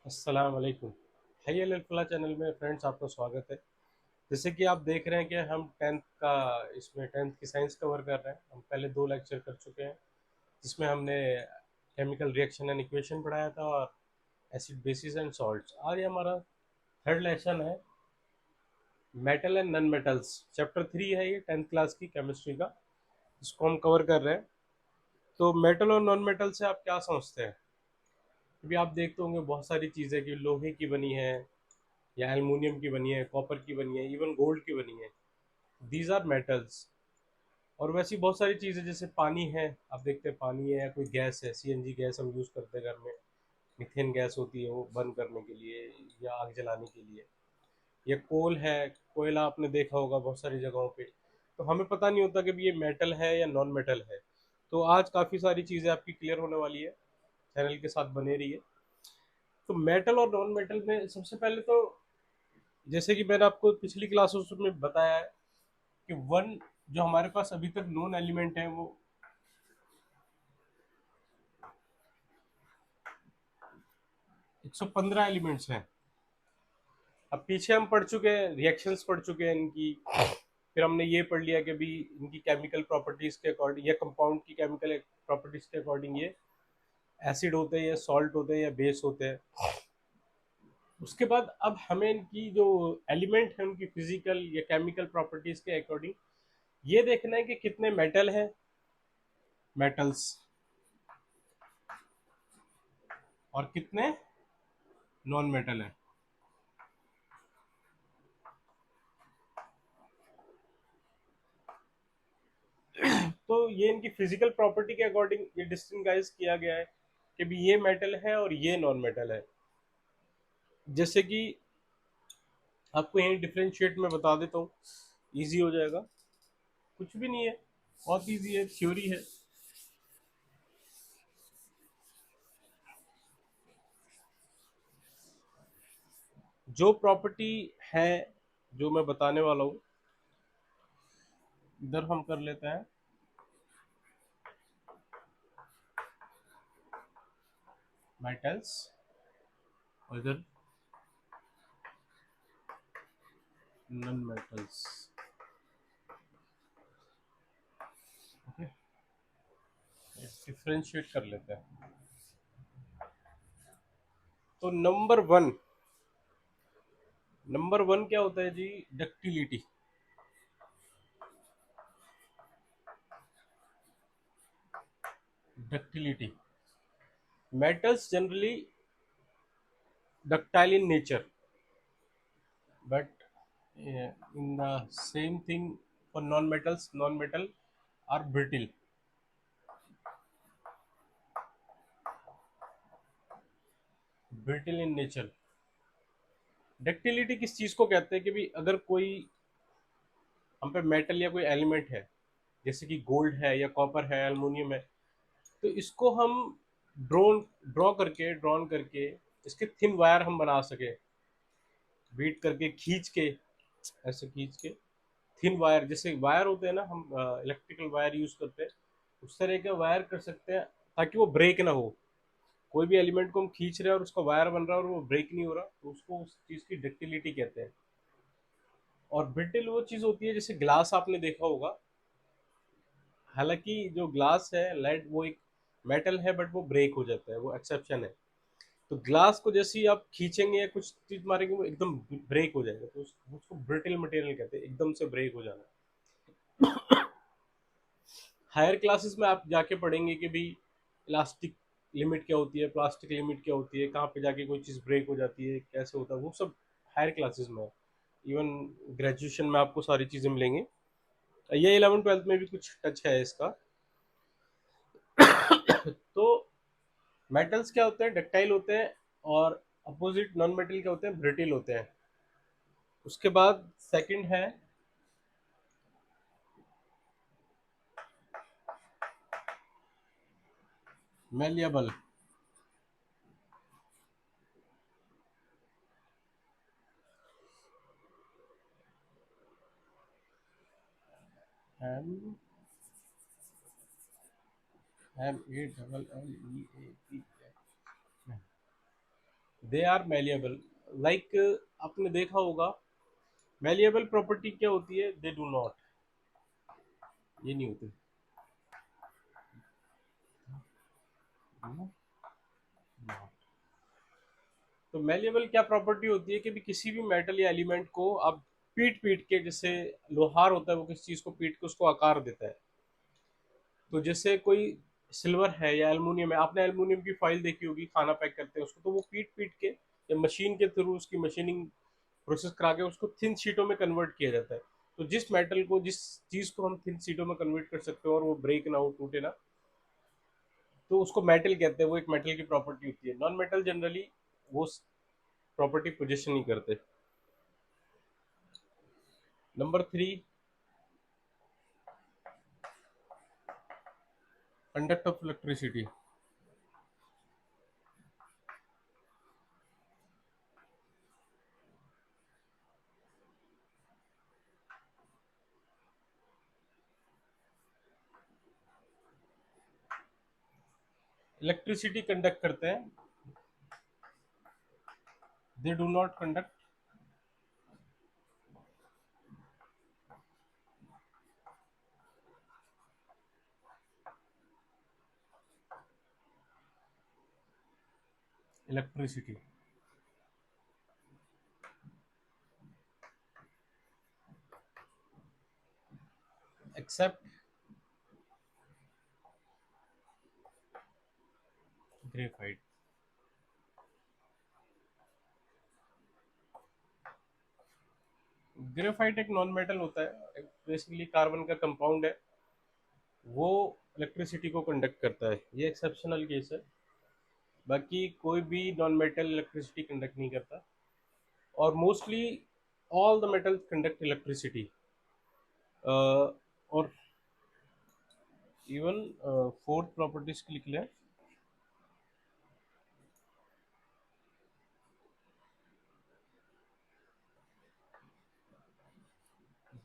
अस्सलाम वालेकुम। High Alfalah channel में फ्रेंड्स आपका स्वागत है। जैसे कि आप देख रहे हैं कि हम टेंथ की साइंस कवर कर रहे हैं। हम पहले दो लेक्चर कर चुके हैं जिसमें हमने केमिकल रिएक्शन एंड इक्वेशन पढ़ाया था और एसिड बेसिस एंड सॉल्ट्स। आज हमारा थर्ड लेसन है metal and non metals. Chapter 3 है ये, टेंथ क्लास की केमिस्ट्री का, इसको हम कवर कर रहे हैं। तो मेटल और नॉन मेटल से आप क्या समझते हैं? अभी आप देखते होंगे बहुत सारी चीज़ें कि लोहे की बनी है या एल्युमिनियम की बनी है, कॉपर की बनी है, इवन गोल्ड की बनी है। These are metals. और वैसी बहुत सारी चीज़ें जैसे पानी है, आप देखते हैं पानी है या कोई गैस है, सीएनजी गैस हम यूज़ करते हैं घर में, मीथेन गैस होती है वो बर्न करने के लिए या आग जलाने के लिए। या कोल है, कोयला आपने देखा होगा बहुत सारी जगहों पे। तो हमें पता नहीं होता कि भी ये मेटल है या नॉन मेटल है। तो आज काफ़ी सारी चीज़ें आपकी क्लियर होने वाली है, चैनल के साथ बने रहिए। तो मेटल और नॉन मेटल में सबसे पहले तो, जैसे कि मैंने आपको पिछली क्लासेस में बताया है कि वन जो हमारे पास अभी तक नोन एलिमेंट है वो 115 एलिमेंट्स हैं। अब पीछे हम पढ़ चुके हैं, रिएक्शंस पढ़ चुके हैं इनकी। फिर हमने ये पढ़ लिया कि भी इनकी केमिकल प्रॉपर्टीज के अकॉर्डिंग या कंपाउंड की केमिकल प्रॉपर्टीज के अकॉर्डिंग ये एसिड होते हैं या सॉल्ट होते हैं या बेस होते हैं। उसके बाद अब हमें इनकी जो एलिमेंट है उनकी फिजिकल या केमिकल प्रॉपर्टीज के अकॉर्डिंग ये देखना है कि कितने मेटल हैं, मेटल्स, और कितने नॉन मेटल हैं। तो ये इनकी फिजिकल प्रॉपर्टी के अकॉर्डिंग ये डिस्टिंगाइज किया गया है कि भी ये मेटल है और ये नॉन मेटल है। जैसे कि आपको यही डिफ्रेंशिएट में बता देता हूँ, इजी हो जाएगा। कुछ भी नहीं है, बहुत इजी है, थ्योरी है। जो प्रॉपर्टी है जो मैं बताने वाला हूँ, इधर हम कर लेते हैं मेटल्स और इधर नॉन मेटल्स। ओके, डिफ्रेंशिएट कर लेते हैं। तो नंबर वन क्या होता है जी? Ductility. Ductility, metals generally ductile in nature, but in the same thing for non-metals, non-metal are brittle. Brittle in nature. Ductility किस चीज को कहते हैं कि भी अगर कोई हम पे मेटल या कोई एलिमेंट है, जैसे कि गोल्ड है या कॉपर है, एल्युमिनियम है, तो इसको हम ड्रोन ड्रॉन करके इसके थिन वायर हम बना सके, बीट करके खींच के, ऐसे खींच के थिन वायर, जैसे वायर होते हैं ना, हम इलेक्ट्रिकल वायर यूज करते हैं, उस तरह के वायर कर सकते हैं ताकि वो ब्रेक ना हो। कोई भी एलिमेंट को हम खींच रहे हैं और उसका वायर बन रहा है और वो ब्रेक नहीं हो रहा, तो उसको उस चीज की डक्टिलिटी कहते हैं। और ब्रिटिल वो चीज होती है, जैसे ग्लास आपने देखा होगा। हालांकि जो ग्लास है लेड वो एक मेटल है, बट वो ब्रेक हो जाता है, वो एक्सेप्शन है। तो ग्लास को जैसे ही आप खींचेंगे या कुछ चीज मारेंगे वो एकदम ब्रेक हो जाएगा, तो उसको ब्रिटिल मटेरियल कहते हैं, एकदम से ब्रेक हो जाना। हायर क्लासेस में आप जाके पढ़ेंगे कि भाई इलास्टिक लिमिट क्या होती है, प्लास्टिक लिमिट क्या होती है, कहाँ पे जाके कोई चीज़ ब्रेक हो जाती है, कैसे होता है, वो सब हायर क्लासेस में है। इवन ग्रेजुएशन में आपको सारी चीज़ें मिलेंगी। ये 11th 12th में भी कुछ टच है इसका। तो मेटल्स क्या होते हैं? डक्टाइल होते हैं। और अपोजिट नॉन मेटल क्या होते हैं? ब्रिटिल होते हैं। उसके बाद सेकंड है malleable. M M A double L E A P. They are malleable. Like आपने देखा होगा, मैलिएबल प्रॉपर्टी क्या होती है? दे डू नॉट, ये नहीं होती। तो मैलिएबल क्या प्रॉपर्टी होती है कि भी किसी भी मेटल या एलिमेंट को आप पीट पीट के, जैसे लोहार होता है वो किसी चीज को पीट के उसको आकार देता है। तो जैसे कोई सिल्वर है या एल्युमिनियम है, आपने एल्युमिनियम की फाइल देखी होगी, खाना पैक करते हैं उसको, तो वो पीट पीट के या मशीन के थ्रू उसकी मशीनिंग प्रोसेस करा के उसको थिन शीटों में कन्वर्ट किया जाता है। तो जिस मेटल को, जिस चीज को हम थिन शीटों में कन्वर्ट कर सकते हो और वो ब्रेक ना हो, टूटे ना, तो उसको मेटल कहते हैं। वो एक मेटल की प्रॉपर्टी होती है। नॉन मेटल जनरली वो प्रॉपर्टी पोजेशन नहीं करते। Number 3, conduct of electricity. Electricity conduct करते हैं, they do not conduct electricity except graphite. Graphite एक नॉन मेटल होता है, बेसिकली कार्बन का कंपाउंड है, वो इलेक्ट्रिसिटी को कंडक्ट करता है। ये एक्सेप्शनल केस है, बाकी कोई भी नॉन मेटल इलेक्ट्रिसिटी कंडक्ट नहीं करता। और mostly all the metals conduct electricity. और इवन फोर्थ प्रॉपर्टीज की लिख लें।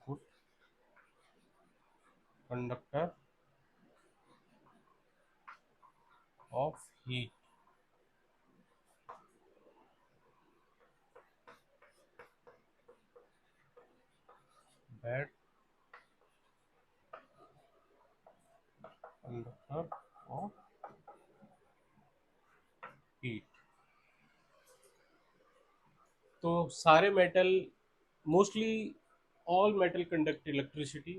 Good conductor of heat, bad conductor of heat. तो सारे metal, mostly all metal conduct electricity.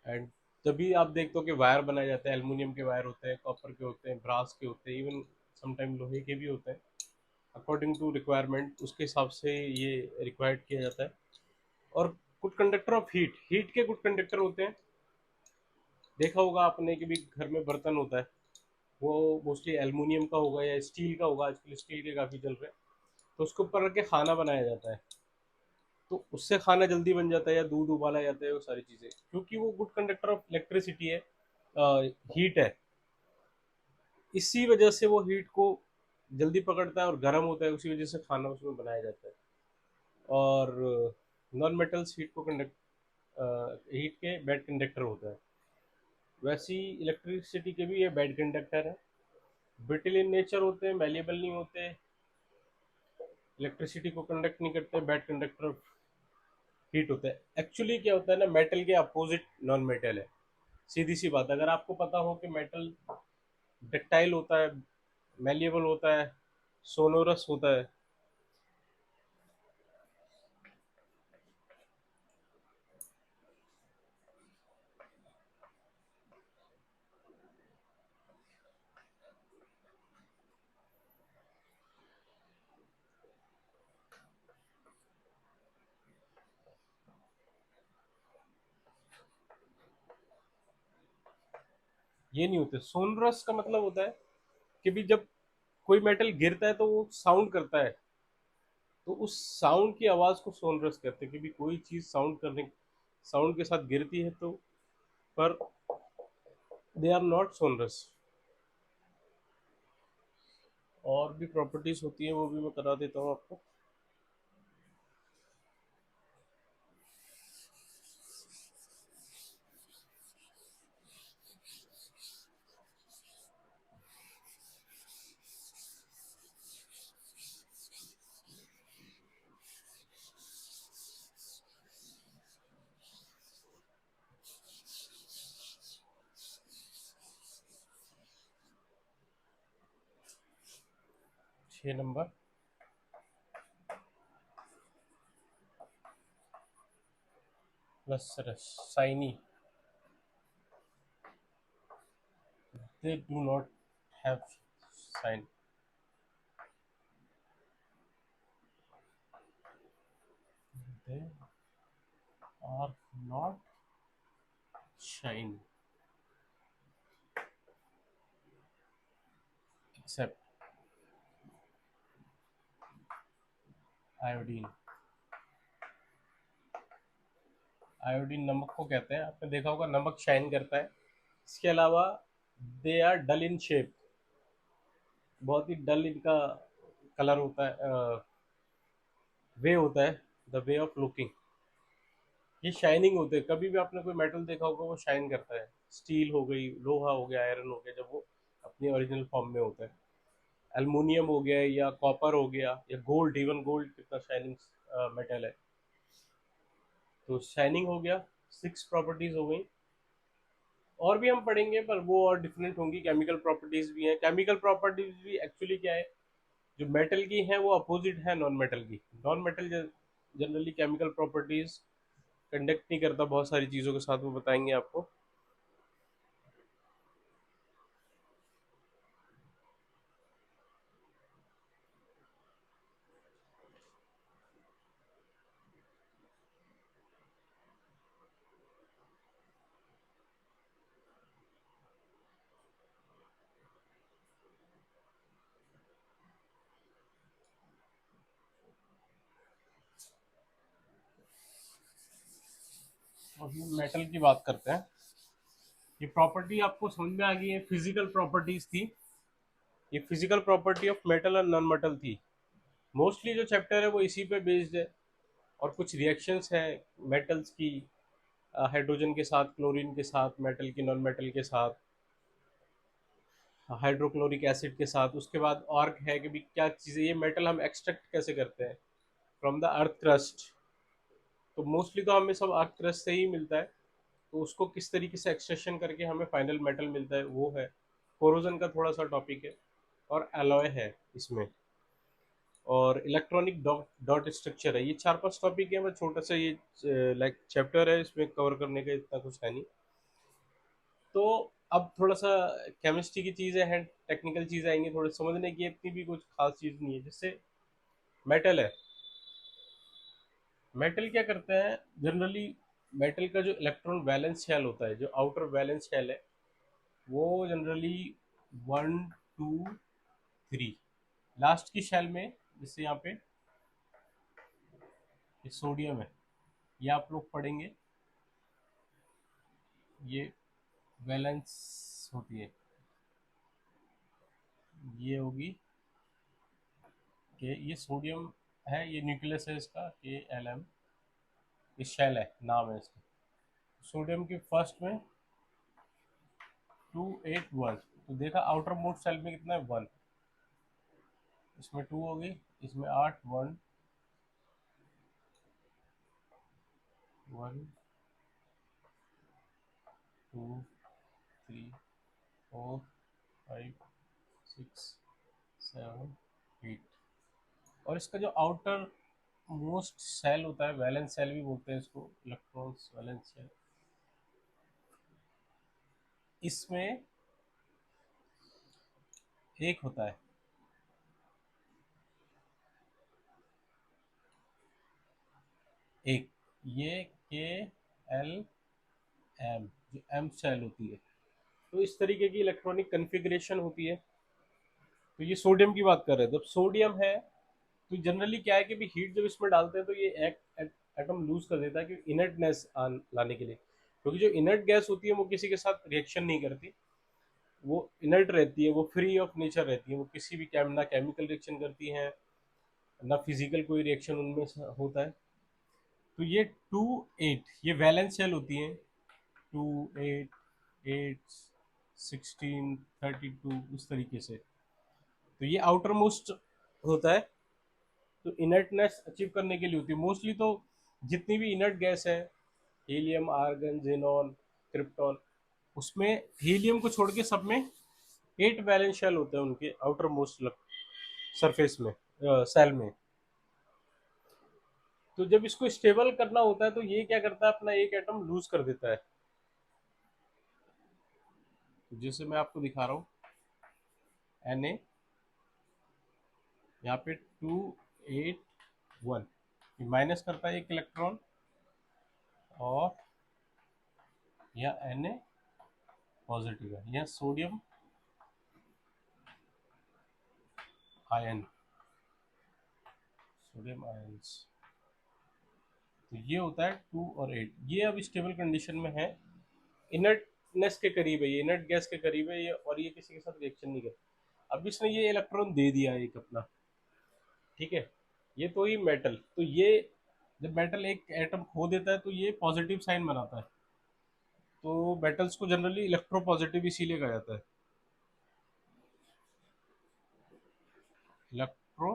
And तभी आप देखते हो कि वायर बनाए जाते हैं, एल्युमिनियम के वायर होते हैं, कॉपर के होते हैं, ब्रास के होते हैं, इवन समटाइम लोहे के भी होते हैं। अकॉर्डिंग टू रिक्वायरमेंट उसके हिसाब से ये रिक्वायर्ड किया जाता है। और good conductor of heat, heat के गुड कंडक्टर होते हैं। देखा होगा आपने कि भी घर में बर्तन होता है, वो मोस्टली एल्युमिनियम का होगा या स्टील का होगा, आजकल स्टील के काफ़ी चल रहे हैं। तो उसके ऊपर रख के खाना बनाया जाता है, तो उससे खाना जल्दी बन जाता है या दूध उबाला जाता है, वो सारी चीज़ें, क्योंकि वो गुड कंडक्टर ऑफ इलेक्ट्रिसिटी है, हीट है। इसी वजह से वो हीट को जल्दी पकड़ता है और गर्म होता है, उसी वजह से खाना उसमें बनाया जाता है। और नॉन मेटल्स हीट को कंडक्ट, हीट के बैड कंडक्टर होता है। वैसे ही इलेक्ट्रिसिटी के भी ये बैड कंडक्टर है, ब्रिटिल इन नेचर होते हैं, मैलिएबल नहीं होते, इलेक्ट्रिसिटी को कंडक्ट नहीं करते, बैड कंडक्टर ऑफ हीट होता है। एक्चुअली क्या होता है ना, मेटल के अपोजिट नॉन मेटल है। सीधी सी बात, अगर आपको पता हो कि मेटल डक्टाइल होता है, मैलिएबल होता है, सोनोरस होता है। ये नहीं होते। सोनरस का मतलब होता है कि भी जब कोई मेटल गिरता है तो वो साउंड करता है, तो उस साउंड की आवाज को सोनरस कहते हैं। कि भी कोई चीज साउंड के साथ गिरती है तो, पर दे आर नॉट सोनरस। और भी प्रॉपर्टीज होती है, वो भी मैं करा देता हूँ आपको। 6 number, lustrous, shiny. They do not have shine. They are not shine except iodine. Iodine नमक को कहते हैं, आपने देखा होगा नमक शाइन करता है। इसके अलावा they are dull in shape, बहुत ही डल इनका कलर होता है, वे होता है, द वे ऑफ लुकिंग। ये शाइनिंग होते हैं, कभी भी आपने कोई मेटल देखा होगा वो शाइन करता है। स्टील हो गई, लोहा हो गया, आयरन हो गया, जब वो अपनी ओरिजिनल फॉर्म में होता है। एल्युमिनियम हो गया या कॉपर हो गया या गोल्ड, इवन गोल्ड कितना शाइनिंग मेटल है। तो शाइनिंग हो गया, 6 प्रॉपर्टीज हो गई। और भी हम पढ़ेंगे पर वो और डिफरेंट होंगी। केमिकल प्रॉपर्टीज भी हैं। केमिकल प्रॉपर्टीज भी एक्चुअली क्या है, जो मेटल की है वो अपोजिट है नॉन मेटल की। Non metal generally chemical properties conduct नहीं करता बहुत सारी चीज़ों के साथ, वो बताएंगे आपको। अभी मेटल की बात करते हैं। ये प्रॉपर्टी आपको समझ में आ गई है, फिजिकल प्रॉपर्टीज थी। ये फिजिकल प्रॉपर्टी ऑफ मेटल और नॉन मेटल थी। मोस्टली जो चैप्टर है वो इसी पे बेस्ड है। और कुछ रिएक्शंस हैं मेटल्स की, हाइड्रोजन के साथ, क्लोरीन के साथ, मेटल की नॉन मेटल के साथ, हाइड्रोक्लोरिक एसिड के साथ। उसके बाद और है कि भी क्या चीज़ें, ये मेटल हम एक्सट्रैक्ट कैसे करते हैं फ्रॉम द अर्थ क्रस्ट। तो मोस्टली तो हमें सब अर्थ क्रस्ट से ही मिलता है। तो उसको किस तरीके से एक्सट्रैक्शन करके हमें फाइनल मेटल मिलता है, वो है। कोरोजन का थोड़ा सा टॉपिक है, और एलॉय है इसमें, और इलेक्ट्रॉनिक डॉट स्ट्रक्चर है। ये 4-5 टॉपिक है, बस छोटा सा ये लाइक चैप्टर है, इसमें कवर करने का इतना कुछ है नहीं। तो अब थोड़ा सा केमिस्ट्री की चीज़ें हैं, टेक्निकल चीज़ें आएंगी, थोड़े समझने की। इतनी भी कुछ खास चीज़ नहीं है। जैसे मेटल है, मेटल क्या करते हैं जनरली। मेटल का जो इलेक्ट्रॉन वैलेंस शेल होता है, जो आउटर वैलेंस शेल है, वो जनरली 1 2 3 लास्ट की शेल में। जैसे यहाँ पे ये सोडियम है, ये आप लोग पढ़ेंगे, ये वैलेंस होती है, ये होगी कि ये सोडियम है, ये न्यूक्लियस है इसका, KLm। ये शेल है, नाम है इसका। सोडियम की फर्स्ट में 2 8 1। तो देखा आउटर मोस्ट सेल में कितना है, 1। इसमें 2 होगी, इसमें 8 1 1 2 3 4 5 6 7 8। और इसका जो आउटर मोस्ट सेल होता है, वैलेंस सेल भी बोलते हैं इसको, इलेक्ट्रॉन्स वैलेंस सेल, इसमें एक होता है, एक, ये KLm, जो एम सेल होती है। तो इस तरीके की इलेक्ट्रॉनिक कन्फिग्रेशन होती है। तो ये सोडियम की बात कर रहे हैं। जब सोडियम है तो जनरली क्या है कि भी हीट जब इसमें डालते हैं तो ये एक एटम लूज कर देता है, कि इनर्टनेस लाने के लिए। क्योंकि जो इनर्ट गैस होती है वो किसी के साथ रिएक्शन नहीं करती, वो इनर्ट रहती है, वो फ्री ऑफ नेचर रहती है। वो किसी भी ना केमिकल रिएक्शन करती हैं, ना फिजिकल कोई रिएक्शन उनमें होता है। तो ये 2 8 ये वैलेंस शेल होती हैं। 2 8 8 16 32 इस तरीके से। तो ये आउटर मोस्ट होता है। तो इनर्टनेस अचीव करने के लिए होती है मोस्टली। तो जितनी भी इनर्ट गैस है, हीलियम, आर्गन, जेनॉन, क्रिप्टॉन, उसमें हीलियम को छोड़ के सब में 8 वैलेंस शेल होते हैं उनके आउटर मोस्ट। सरफेस में, सेल में। तो जब इसको स्टेबल करना होता है तो ये क्या करता है, अपना एक एटम लूज कर देता है। तो जैसे मैं आपको दिखा रहा हूँ, Na, यहाँ पे 281, ये माइनस करता है एक इलेक्ट्रॉन, और यह Na पॉजिटिव है, यह सोडियम आयन, सोडियम आयंस। तो ये होता है 2 और 8। ये अब स्टेबल कंडीशन में है, इनर्टनेस के करीब है, ये इनर्ट गैस के करीब है ये, और ये किसी के साथ रिएक्शन नहीं करता। अब इसने ये इलेक्ट्रॉन दे दिया एक अपना, ठीक है। ये तो ही मेटल, तो ये जब मेटल एक एटम खो देता है तो ये पॉजिटिव साइन बनाता है। तो मेटल्स को जनरली इलेक्ट्रोपॉजिटिव इसीलिए कहा जाता है, इलेक्ट्रो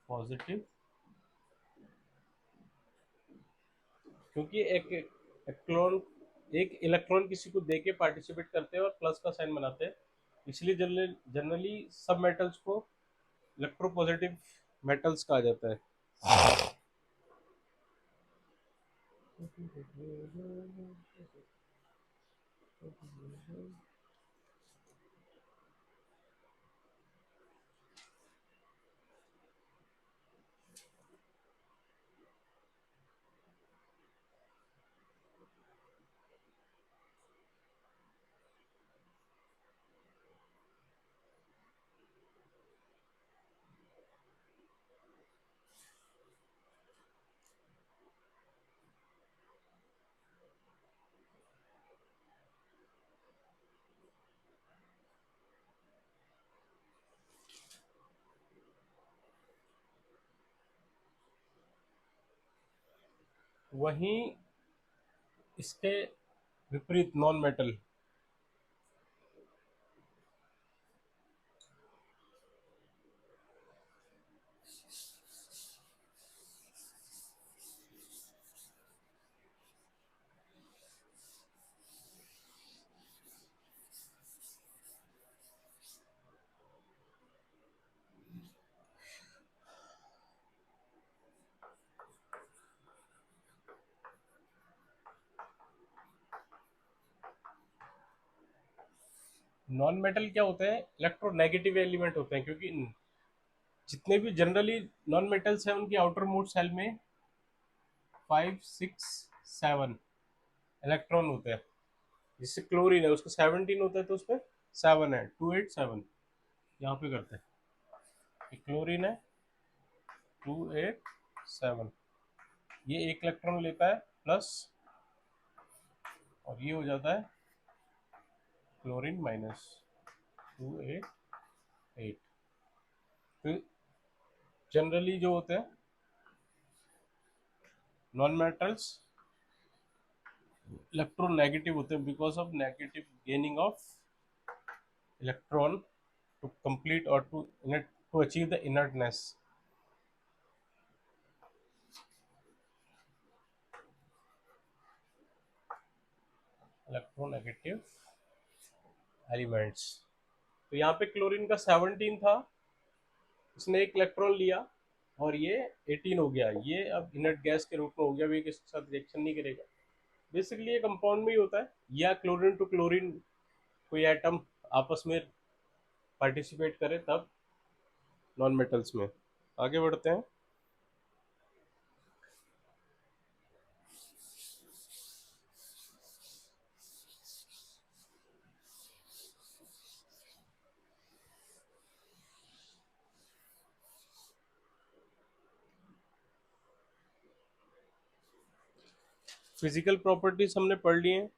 पॉजिटिव, क्योंकि एक इलेक्ट्रॉन किसी को देके पार्टिसिपेट करते हैं और प्लस का साइन बनाते हैं, इसलिए जनरली सब मेटल्स को इलेक्ट्रोपॉजिटिव मेटल्स कहा जाता है। वहीं इसके विपरीत नॉन मेटल, नॉन मेटल क्या होते हैं, इलेक्ट्रोनेगेटिव एलिमेंट होते हैं, क्योंकि जितने भी जनरली नॉन मेटल्स हैं उनकी आउटर मोस्ट सेल में 5, 6, 7 इलेक्ट्रॉन होते हैं। जिससे क्लोरीन है उसका 17 होता है, तो उसमें 7 है, 2, 8, 7 यहाँ पे करते हैं। क्लोरीन है 2, 8, 7, ये एक इलेक्ट्रॉन लेता है प्लस, और ये हो जाता है क्लोरीन माइनस 2, 8, 8। तो जनरली जो होते हैं नॉन मेटल्स इलेक्ट्रोनेगेटिव होते हैं, because of negative gaining of electron to complete और to achieve the inertness. Electronegative elements. तो यहाँ पे क्लोरीन का 17 था, इसने एक इलेक्ट्रॉन लिया और ये 18 हो गया, ये अब इनर्ट गैस के रूप में हो गया, भी किसी के साथ रिएक्शन नहीं करेगा। बेसिकली ये कंपाउंड में ही होता है, या क्लोरीन टू क्लोरीन कोई एटम आपस में पार्टिसिपेट करे तब नॉन मेटल्स में। आगे बढ़ते हैं। फिजिकल प्रॉपर्टीज हमने पढ़ ली हैं,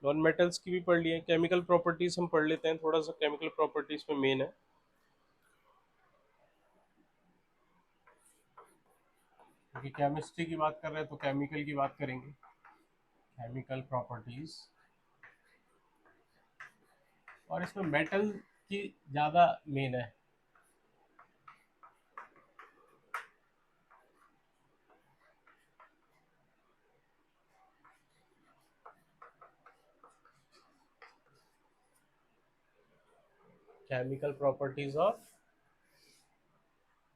नॉन मेटल्स की भी पढ़ ली है। केमिकल प्रॉपर्टीज हम पढ़ लेते हैं, थोड़ा सा केमिकल प्रॉपर्टीज में मेन है, क्योंकि केमिस्ट्री की बात कर रहे हैं तो केमिकल की बात करेंगे। केमिकल प्रॉपर्टीज, और इसमें मेटल की ज़्यादा मेन है। Chemical properties of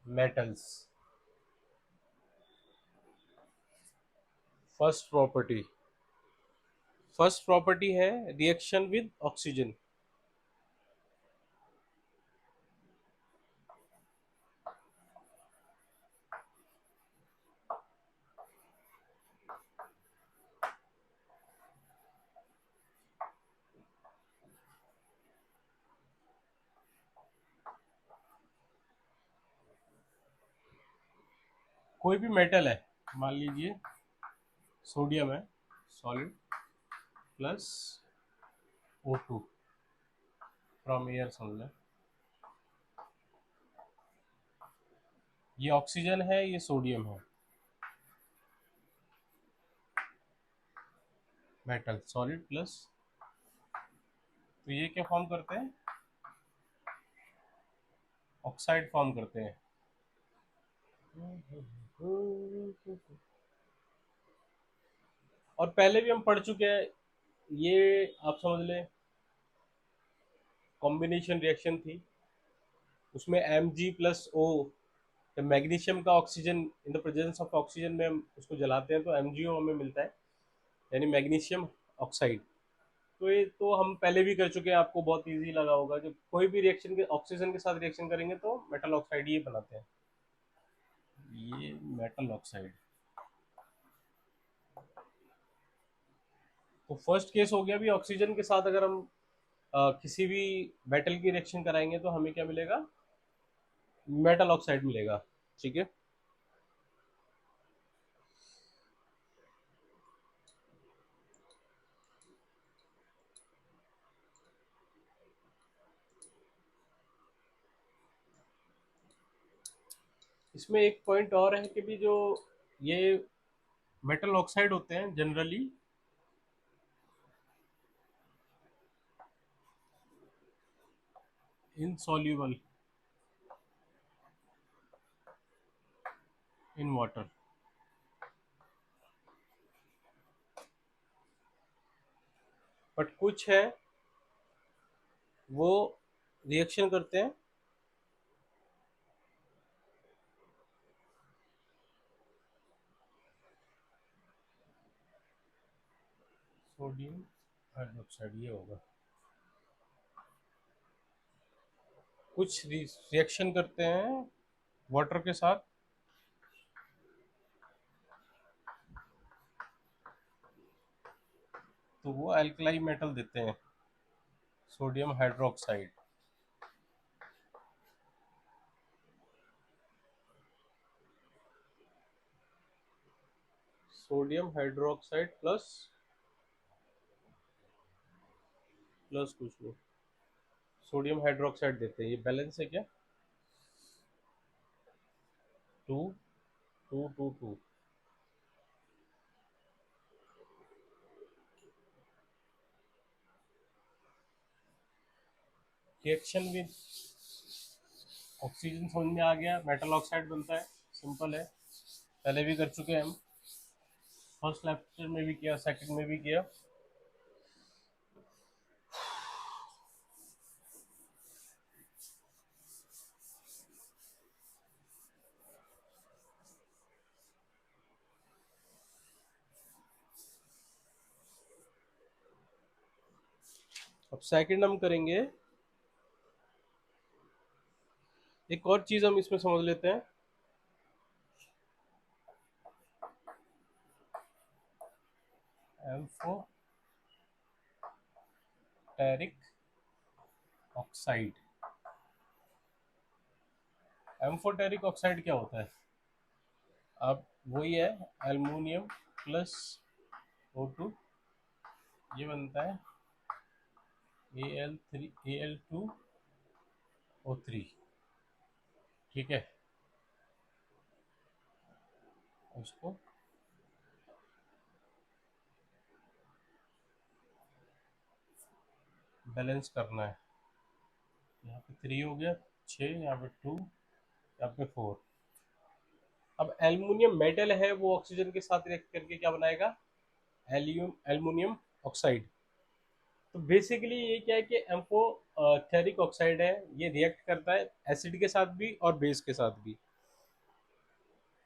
metals. First property, first property है रिएक्शन विद ऑक्सीजन। कोई भी मेटल है, मान लीजिए सोडियम है, solid plus O2 from air, समझ लें ये ऑक्सीजन है, ये सोडियम है, मेटल सॉलिड प्लस, तो ये क्या फॉर्म करते हैं, ऑक्साइड फॉर्म करते हैं। और पहले भी हम पढ़ चुके हैं, ये आप समझ लें कॉम्बिनेशन रिएक्शन थी, उसमें Mg+O, जब मैग्नीशियम का oxygen in the presence of oxygen में हम उसको जलाते हैं तो MgO हमें मिलता है, यानी मैग्नीशियम ऑक्साइड। तो ये तो हम पहले भी कर चुके हैं, आपको बहुत इजी लगा होगा, जब कोई भी रिएक्शन के ऑक्सीजन के साथ रिएक्शन करेंगे तो मेटल ऑक्साइड ये बनाते हैं, ये मेटल ऑक्साइड। तो फर्स्ट केस हो गया, भी ऑक्सीजन के साथ अगर हम किसी भी मेटल की रिएक्शन कराएंगे तो हमें क्या मिलेगा, मेटल ऑक्साइड मिलेगा। ठीक है, इसमें एक पॉइंट और है कि भी जो ये मेटल ऑक्साइड होते हैं generally insoluble in water, but कुछ है वो रिएक्शन करते हैं सोडियम हाइड्रोक्साइड, ये होगा, कुछ रिएक्शन करते हैं वाटर के साथ, तो वो अल्कलाई मेटल देते हैं, sodium hydroxide. Sodium hydroxide plus, plus कुछ नहीं, सोडियम हाइड्रोक्साइड देते हैं, ये बैलेंस है क्या, 2 2 2 2। रिएक्शन विद ऑक्सीजन समझ में आ गया, मेटल ऑक्साइड बनता है, सिंपल है, पहले भी कर चुके हैं हम, फर्स्ट लेक्चर में भी किया, सेकंड में भी किया। अब सेकंड हम करेंगे, एक और चीज हम इसमें समझ लेते हैं, एम्फोटेरिक ऑक्साइड। एम्फोटेरिक ऑक्साइड क्या होता है, अब वही है, एल्युमिनियम प्लस O2, ये बनता है Al2O3। ठीक है, उसको बैलेंस करना है, यहाँ पे 3 हो गया, 6, यहाँ पे 2, यहाँ पे 4। अब एल्युमिनियम मेटल है, वो ऑक्सीजन के साथ रिएक्ट करके क्या बनाएगा, एल्युमिनियम ऑक्साइड। तो बेसिकली ये क्या है कि एम्फोटेरिक ऑक्साइड है, ये रिएक्ट करता है एसिड के साथ भी और बेस के साथ भी।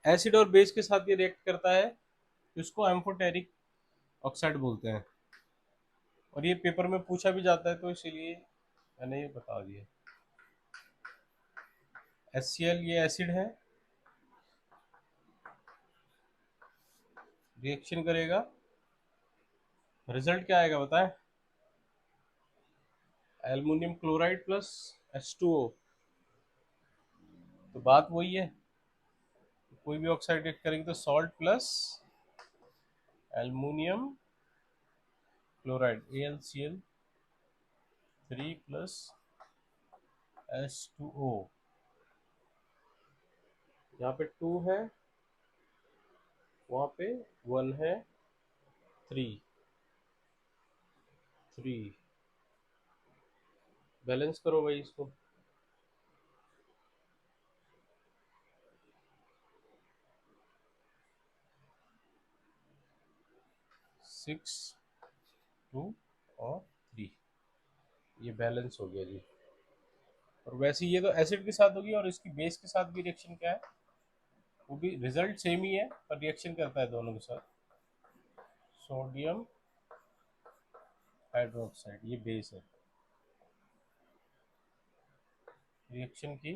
एसिड और बेस के साथ ये रिएक्ट करता है, तो इसको एम्फोटेरिक ऑक्साइड बोलते हैं। और ये पेपर में पूछा भी जाता है, तो इसीलिए मैंने ये बता दिया। HCl ये एसिड है, रिएक्शन करेगा, रिजल्ट क्या आएगा बताएं? Aluminium chloride plus H2O। तो बात वही है, कोई भी ऑक्साइड रिएक्ट करेंगे तो salt plus aluminium chloride AlCl3 plus H2O। यहाँ पे 2 है, वहाँ पे 1 है, 3 3। बैलेंस करो भाई इसको। 6 2 और 3, ये बैलेंस हो गया जी। और वैसे ये तो एसिड के साथ होगी, और इसकी बेस के साथ भी रिएक्शन क्या है, वो भी रिजल्ट सेम ही है, पर रिएक्शन करता है दोनों के साथ। सोडियम हाइड्रोक्साइड ये बेस है, रिएक्शन की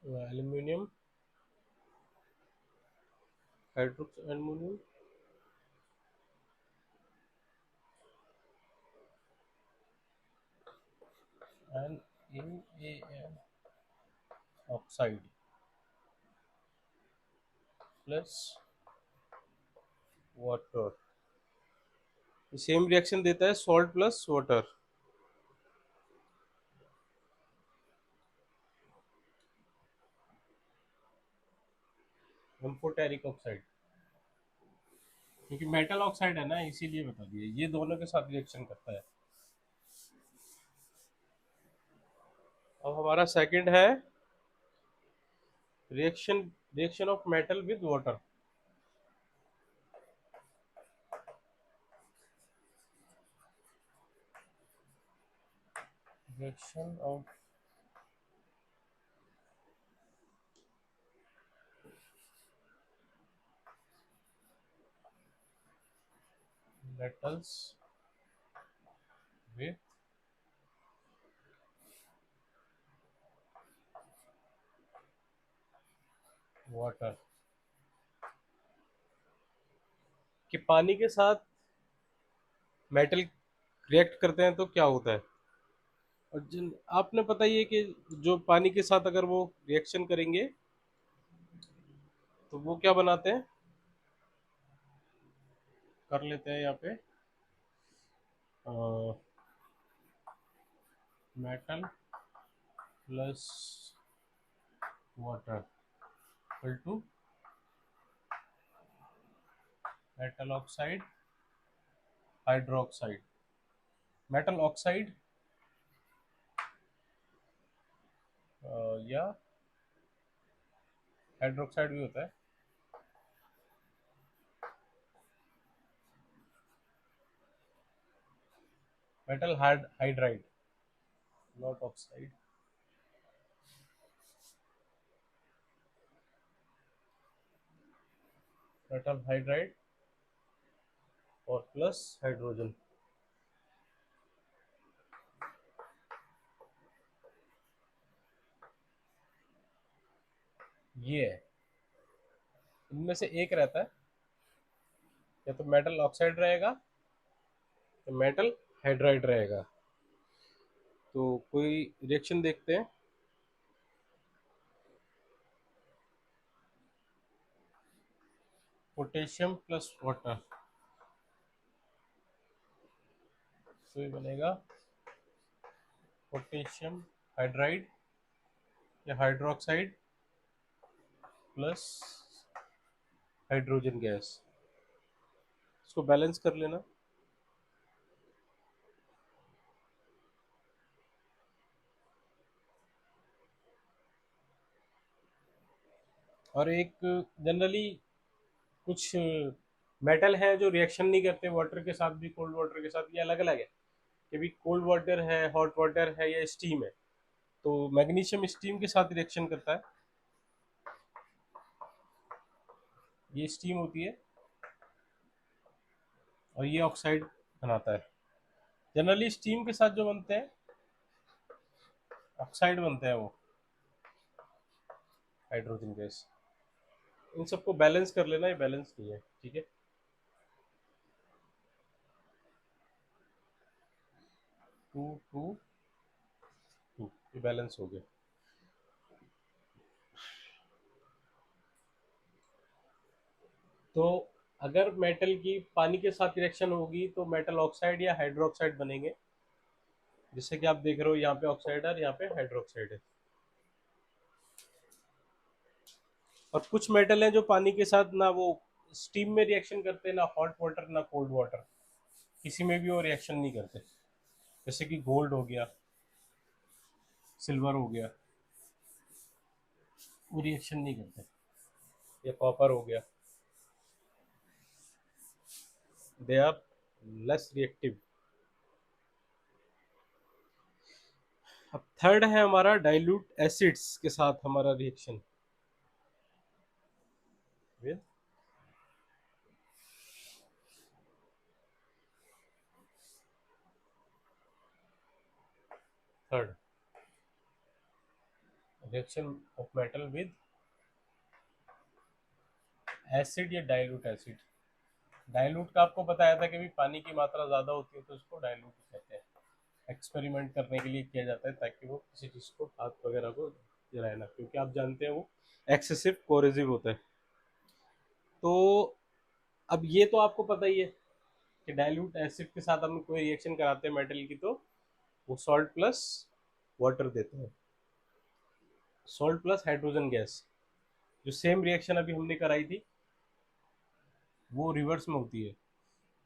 aluminium hydroxide aluminium and NaN oxide plus water, same reaction देता है salt plus water. Amphoteric oxide, क्योंकि मेटल ऑक्साइड है ना, इसीलिए बता दिया, ये दोनों के साथ रिएक्शन करता है। अब हमारा सेकंड है reaction reaction of metal with water. Reaction of metals with water, कि पानी के साथ मेटल रिएक्ट करते हैं तो क्या होता है। और जिन आपने पता ही है कि जो पानी के साथ अगर वो रिएक्शन करेंगे तो वो क्या बनाते हैं, कर लेते हैं यहाँ पे metal plus water equal to metal oxide hydroxide. Metal oxide या हाइड्रोक्साइड भी होता है। Metal hydride, not oxide. Metal hydride और प्लस हाइड्रोजन, ये है। इनमें से एक रहता है, या तो मेटल ऑक्साइड रहेगा या मेटल हाइड्राइड रहेगा। तो कोई रिएक्शन देखते हैं। पोटेशियम प्लस वाटर, तो ये बनेगा पोटेशियम हाइड्राइड या हाइड्रोक्साइड प्लस हाइड्रोजन गैस। इसको बैलेंस कर लेना। और एक जनरली कुछ मेटल है जो रिएक्शन नहीं करते वाटर के साथ भी, कोल्ड वाटर के साथ, ये अलग अलग है कि भी कोल्ड वाटर है, हॉट वाटर है या स्टीम है। तो मैग्नीशियम स्टीम के साथ रिएक्शन करता है, ये स्टीम होती है, और ये ऑक्साइड बनाता है। जनरली स्टीम के साथ जो बनते हैं ऑक्साइड बनते हैं वो हाइड्रोजन गैस। इन सबको बैलेंस कर लेना, ये बैलेंस नहीं है, ठीक है। टू टू टू, ये बैलेंस हो गया। तो अगर मेटल की पानी के साथ रिएक्शन होगी तो मेटल ऑक्साइड या हाइड्रोक्साइड बनेंगे, जैसे कि आप देख रहे हो यहाँ पे ऑक्साइड है और यहाँ पे हाइड्रोक्साइड है। और कुछ मेटल हैं जो पानी के साथ ना वो स्टीम में रिएक्शन करते, ना हॉट वाटर ना कोल्ड वाटर, किसी में भी वो रिएक्शन नहीं करते, जैसे कि गोल्ड हो गया, सिल्वर हो गया, वो रिएक्शन नहीं करते, या कॉपर हो गया, दे आर लेस रिएक्टिव। अब थर्ड है हमारा डाइल्यूट एसिड्स के साथ हमारा reaction with third reaction of metal with acid या डाइल्यूट एसिड। डाइल्यूट का आपको बताया था कि भी पानी की मात्रा ज़्यादा होती है तो उसको डाइल्यूट कहते हैं। एक्सपेरिमेंट करने के लिए किया जाता है ताकि वो किसी चीज़ को हाथ वगैरह को जलाए ना, क्योंकि आप जानते हैं वो एक्सेसिव कोरेसिव होता है। तो अब ये तो आपको पता ही है कि डाइल्यूट एसिड के साथ हम कोई रिएक्शन कराते हैं मेटल की तो वो सॉल्ट प्लस वाटर देते हैं, सॉल्ट प्लस हाइड्रोजन गैस। जो सेम रिएक्शन अभी हमने कराई थी वो रिवर्स में होती है,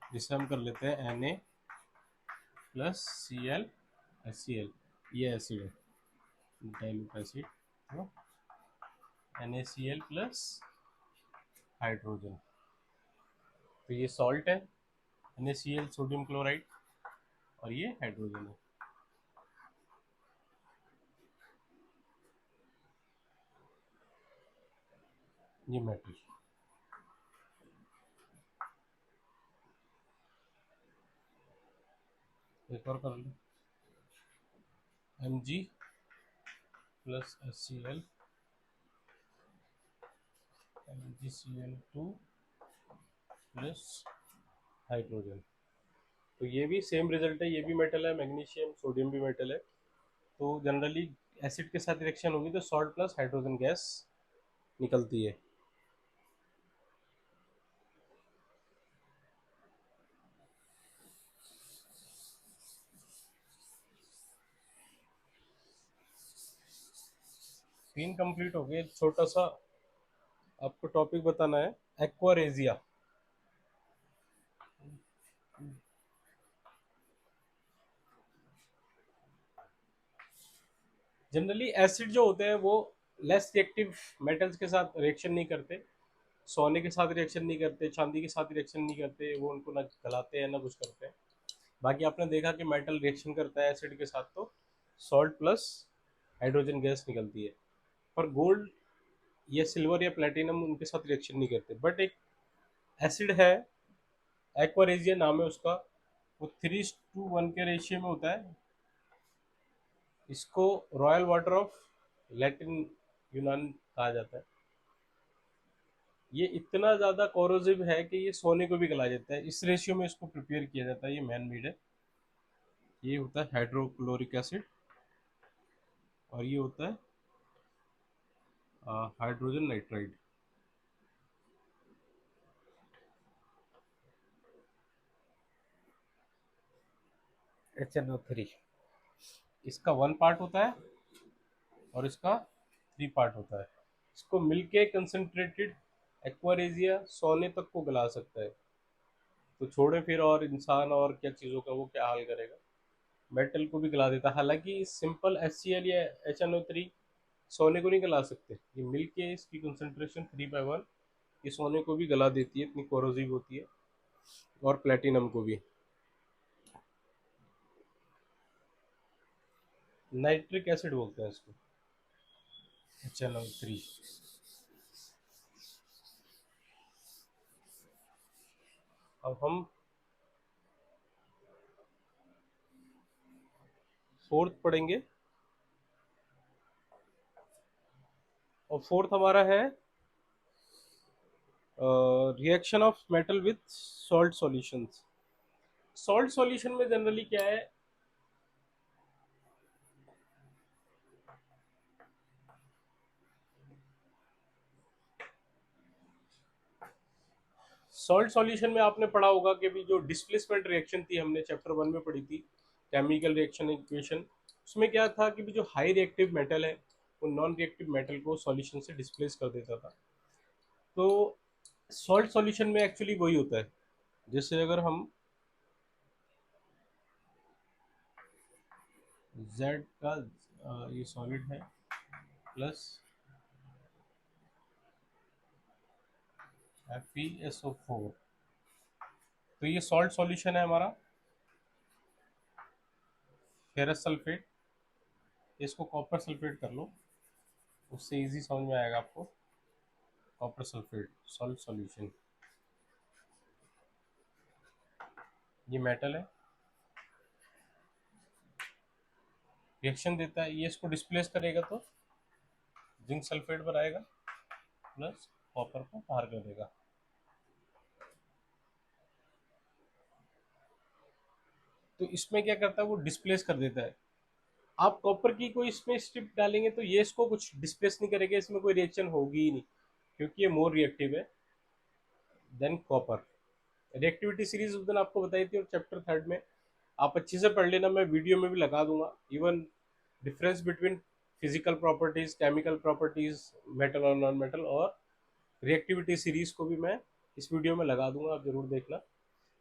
जिसे हम कर लेते हैं Na प्लस ClHCl, ये एसिड है डाइल्यूट एसिड, तो NaCl प्लस हाइड्रोजन, तो ये सॉल्ट है NaCl सोडियम क्लोराइड, और ये हाइड्रोजन है। ये मेटल, एक और कर लो, Mg plus HCl MgCl2 plus hydrogen, तो ये भी सेम रिजल्ट है, ये भी मेटल है, मैग्नीशियम सोडियम भी मेटल है। तो जनरली एसिड के साथ रिएक्शन होगी तो सॉल्ट प्लस हाइड्रोजन गैस निकलती है। सीन कंप्लीट हो गया। छोटा सा आपको टॉपिक बताना है, एक्वारेजिया। जनरली एसिड जो होते हैं वो लेस रिएक्टिव मेटल्स के साथ रिएक्शन नहीं करते, सोने के साथ रिएक्शन नहीं करते, चांदी के साथ रिएक्शन नहीं करते, वो उनको ना गलाते हैं ना कुछ करते हैं। बाकी आपने देखा कि मेटल रिएक्शन करता है एसिड के साथ तो सॉल्ट प्लस हाइड्रोजन गैस निकलती है। पर गोल्ड या सिल्वर या प्लेटिनम उनके साथ रिएक्शन नहीं करते। बट एक एसिड है, एक्वारेजिया नाम है उसका, वो 3:1 के रेशियो में होता है। इसको रॉयल वाटर ऑफ लैटिन यूनान कहा जाता है। ये इतना ज़्यादा कोरोसिव है कि ये सोने को भी गला देता है, इस रेशियो में इसको प्रिपेयर किया जाता है, ये मैन मेड है। ये होता है हाइड्रोक्लोरिक एसिड, और ये होता है हाइड्रोजन नाइट्राइड। HNO3, इसका 1 पार्ट होता है और इसका 3 पार्ट होता है। इसको मिलके कंसंट्रेटेड एक्वारेजिया सोने तक को गला सकता है। तो छोड़े फिर और इंसान और क्या चीज़ों का वो क्या हाल करेगा, मेटल को भी गला देता है। हालांकि सिंपल HCl या HNO3 सोने को नहीं गला सकते, ये मिलके इसकी कंसंट्रेशन 3/1 ये सोने को भी गला देती है, इतनी कोरोसिव होती है, और प्लेटिनम को भी। नाइट्रिक एसिड बोलते हैं इसको, HNO3। अब हम फोर्थ पढ़ेंगे, और फोर्थ हमारा है reaction of metal with salt solutions. Salt solution में जनरली क्या है, सॉल्ट सॉल्यूशन में आपने पढ़ा होगा कि भी जो डिस्प्लेसमेंट रिएक्शन थी, हमने चैप्टर 1 में पढ़ी थी, केमिकल रिएक्शन इक्वेशन। उसमें क्या था कि भी जो हाई रिएक्टिव मेटल है वो नॉन रिएक्टिव मेटल को सॉल्यूशन से डिस्प्लेस कर देता था। तो सॉल्ट सॉल्यूशन में एक्चुअली वही होता है। जैसे अगर हम Z का ये सॉलिड है प्लस FeSO4, तो ये सॉल्ट सॉल्यूशन है हमारा फेरस सल्फेट। इसको कॉपर सल्फेट कर लो, उससे इजी समझ में आएगा आपको। कॉपर सल्फेट सॉल्ट सॉल्यूशन, ये मेटल है, रिएक्शन देता है, ये इसको डिस्प्लेस करेगा तो जिंक सल्फेट बनाएगा प्लस कॉपर को बाहर कर देगा। तो इसमें क्या करता है, वो डिस्प्लेस कर देता है। आप कॉपर की कोई इसमें स्ट्रिप डालेंगे तो ये इसको कुछ डिस्प्लेस नहीं करेगा, इसमें कोई रिएक्शन होगी ही नहीं, क्योंकि ये मोर रिएक्टिव है देन कॉपर। रिएक्टिविटी सीरीज उस दिन आपको बताई थी, और चैप्टर 3 में आप अच्छे से पढ़ लेना, मैं वीडियो में भी लगा दूंगा। Even difference between physical properties, chemical properties, metal और नॉन मेटल, और रिएक्टिविटी सीरीज को भी मैं इस वीडियो में लगा दूंगा, आप जरूर देखना।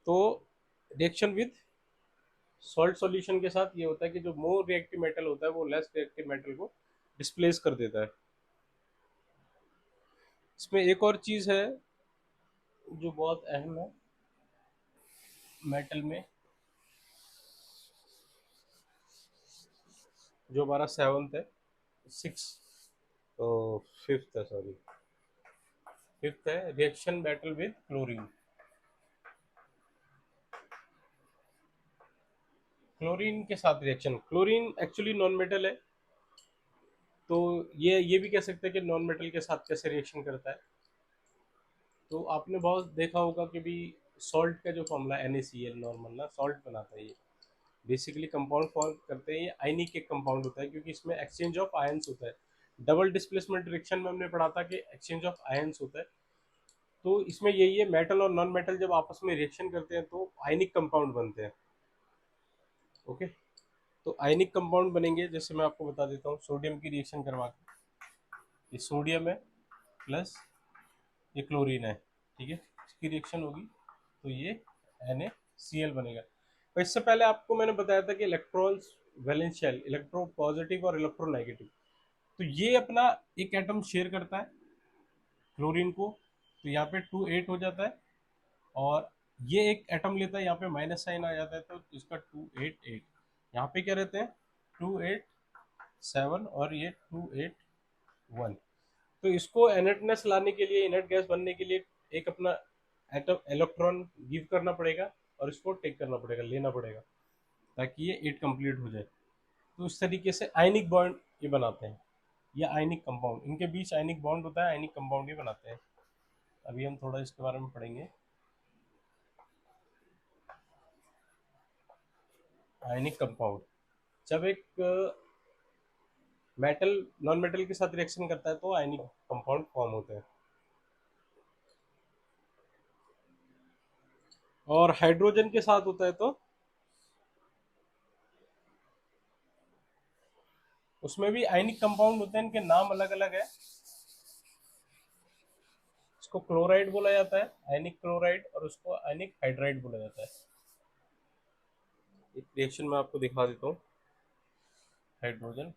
तो रिएक्शन विद सॉल्ट सॉल्यूशन के साथ ये होता है कि जो मोर रिएक्टिव मेटल होता है वो लेस रिएक्टिव मेटल को डिस्प्लेस कर देता है। इसमें एक और चीज है जो बहुत अहम है मेटल में, जो हमारा सेवंथ है, सिक्स, फिफ्थ है, सॉरी, फिफ्थ है reaction metal with chlorine. Chlorine के साथ reaction, chlorine actually non metal है, तो ये भी कह सकते हैं कि नॉन मेटल के साथ कैसे रिएक्शन करता है। तो आपने बहुत देखा होगा कि भी सॉल्ट का जो फॉर्मूला NaCl नॉर्मल ना सॉल्ट बनाता है, ये बेसिकली कंपाउंड फॉर्म करते हैं, ये आयनिक एक कंपाउंड होता है, क्योंकि इसमें एक्सचेंज ऑफ आयंस होता है। डबल डिस्प्लेसमेंट रिएक्शन में हमने पढ़ा था कि एक्सचेंज ऑफ आयंस होता है। तो इसमें यही है, मेटल और नॉन मेटल जब आपस में रिएक्शन करते हैं तो आयनिक कंपाउंड बनते हैं। ओके, तो आयनिक कंपाउंड बनेंगे, जैसे मैं आपको बता देता हूँ, सोडियम की रिएक्शन करवा के, ये सोडियम है प्लस ये क्लोरीन है, ठीक है, इसकी रिएक्शन होगी तो ये NaCl बनेगा। तो इससे पहले आपको मैंने बताया था कि electrons valence shell, electropositive और इलेक्ट्रो नेगेटिव, तो ये अपना एक एटम शेयर करता है क्लोरीन को, तो यहाँ पे 2 8 हो जाता है, और ये एक एटम लेता है, यहाँ पे माइनस साइन आ जाता है, तो इसका 2 8 8, यहाँ पे क्या रहते हैं 2 8 7, और ये 2 8 1। तो इसको इनर्टनेस लाने के लिए, इनर्ट गैस बनने के लिए एक अपना एटम इलेक्ट्रॉन गिव करना पड़ेगा, और इसको टेक करना पड़ेगा, लेना पड़ेगा, ताकि ये 8 कंप्लीट हो जाए। तो इस तरीके से आयनिक बॉन्ड ये बनाते हैं, ये आयनिक कंपाउंड, इनके बीच आयनिक बॉन्ड होता है, आयनिक कंपाउंड ये बनाते हैं। अभी हम थोड़ा इसके बारे में पढ़ेंगे। आयनिक कंपाउंड, जब एक मेटल नॉन मेटल के साथ रिएक्शन करता है तो आयनिक कंपाउंड फॉर्म होते हैं। और हाइड्रोजन के साथ होता है तो उसमें भी आयनिक कंपाउंड होते हैं, इनके नाम अलग अलग है। इसको क्लोराइड बोला जाता है, आयनिक क्लोराइड, और उसको आयनिक हाइड्राइड बोला जाता है। एक रिएक्शन में आपको दिखा देता हूँ। हाइड्रोजन,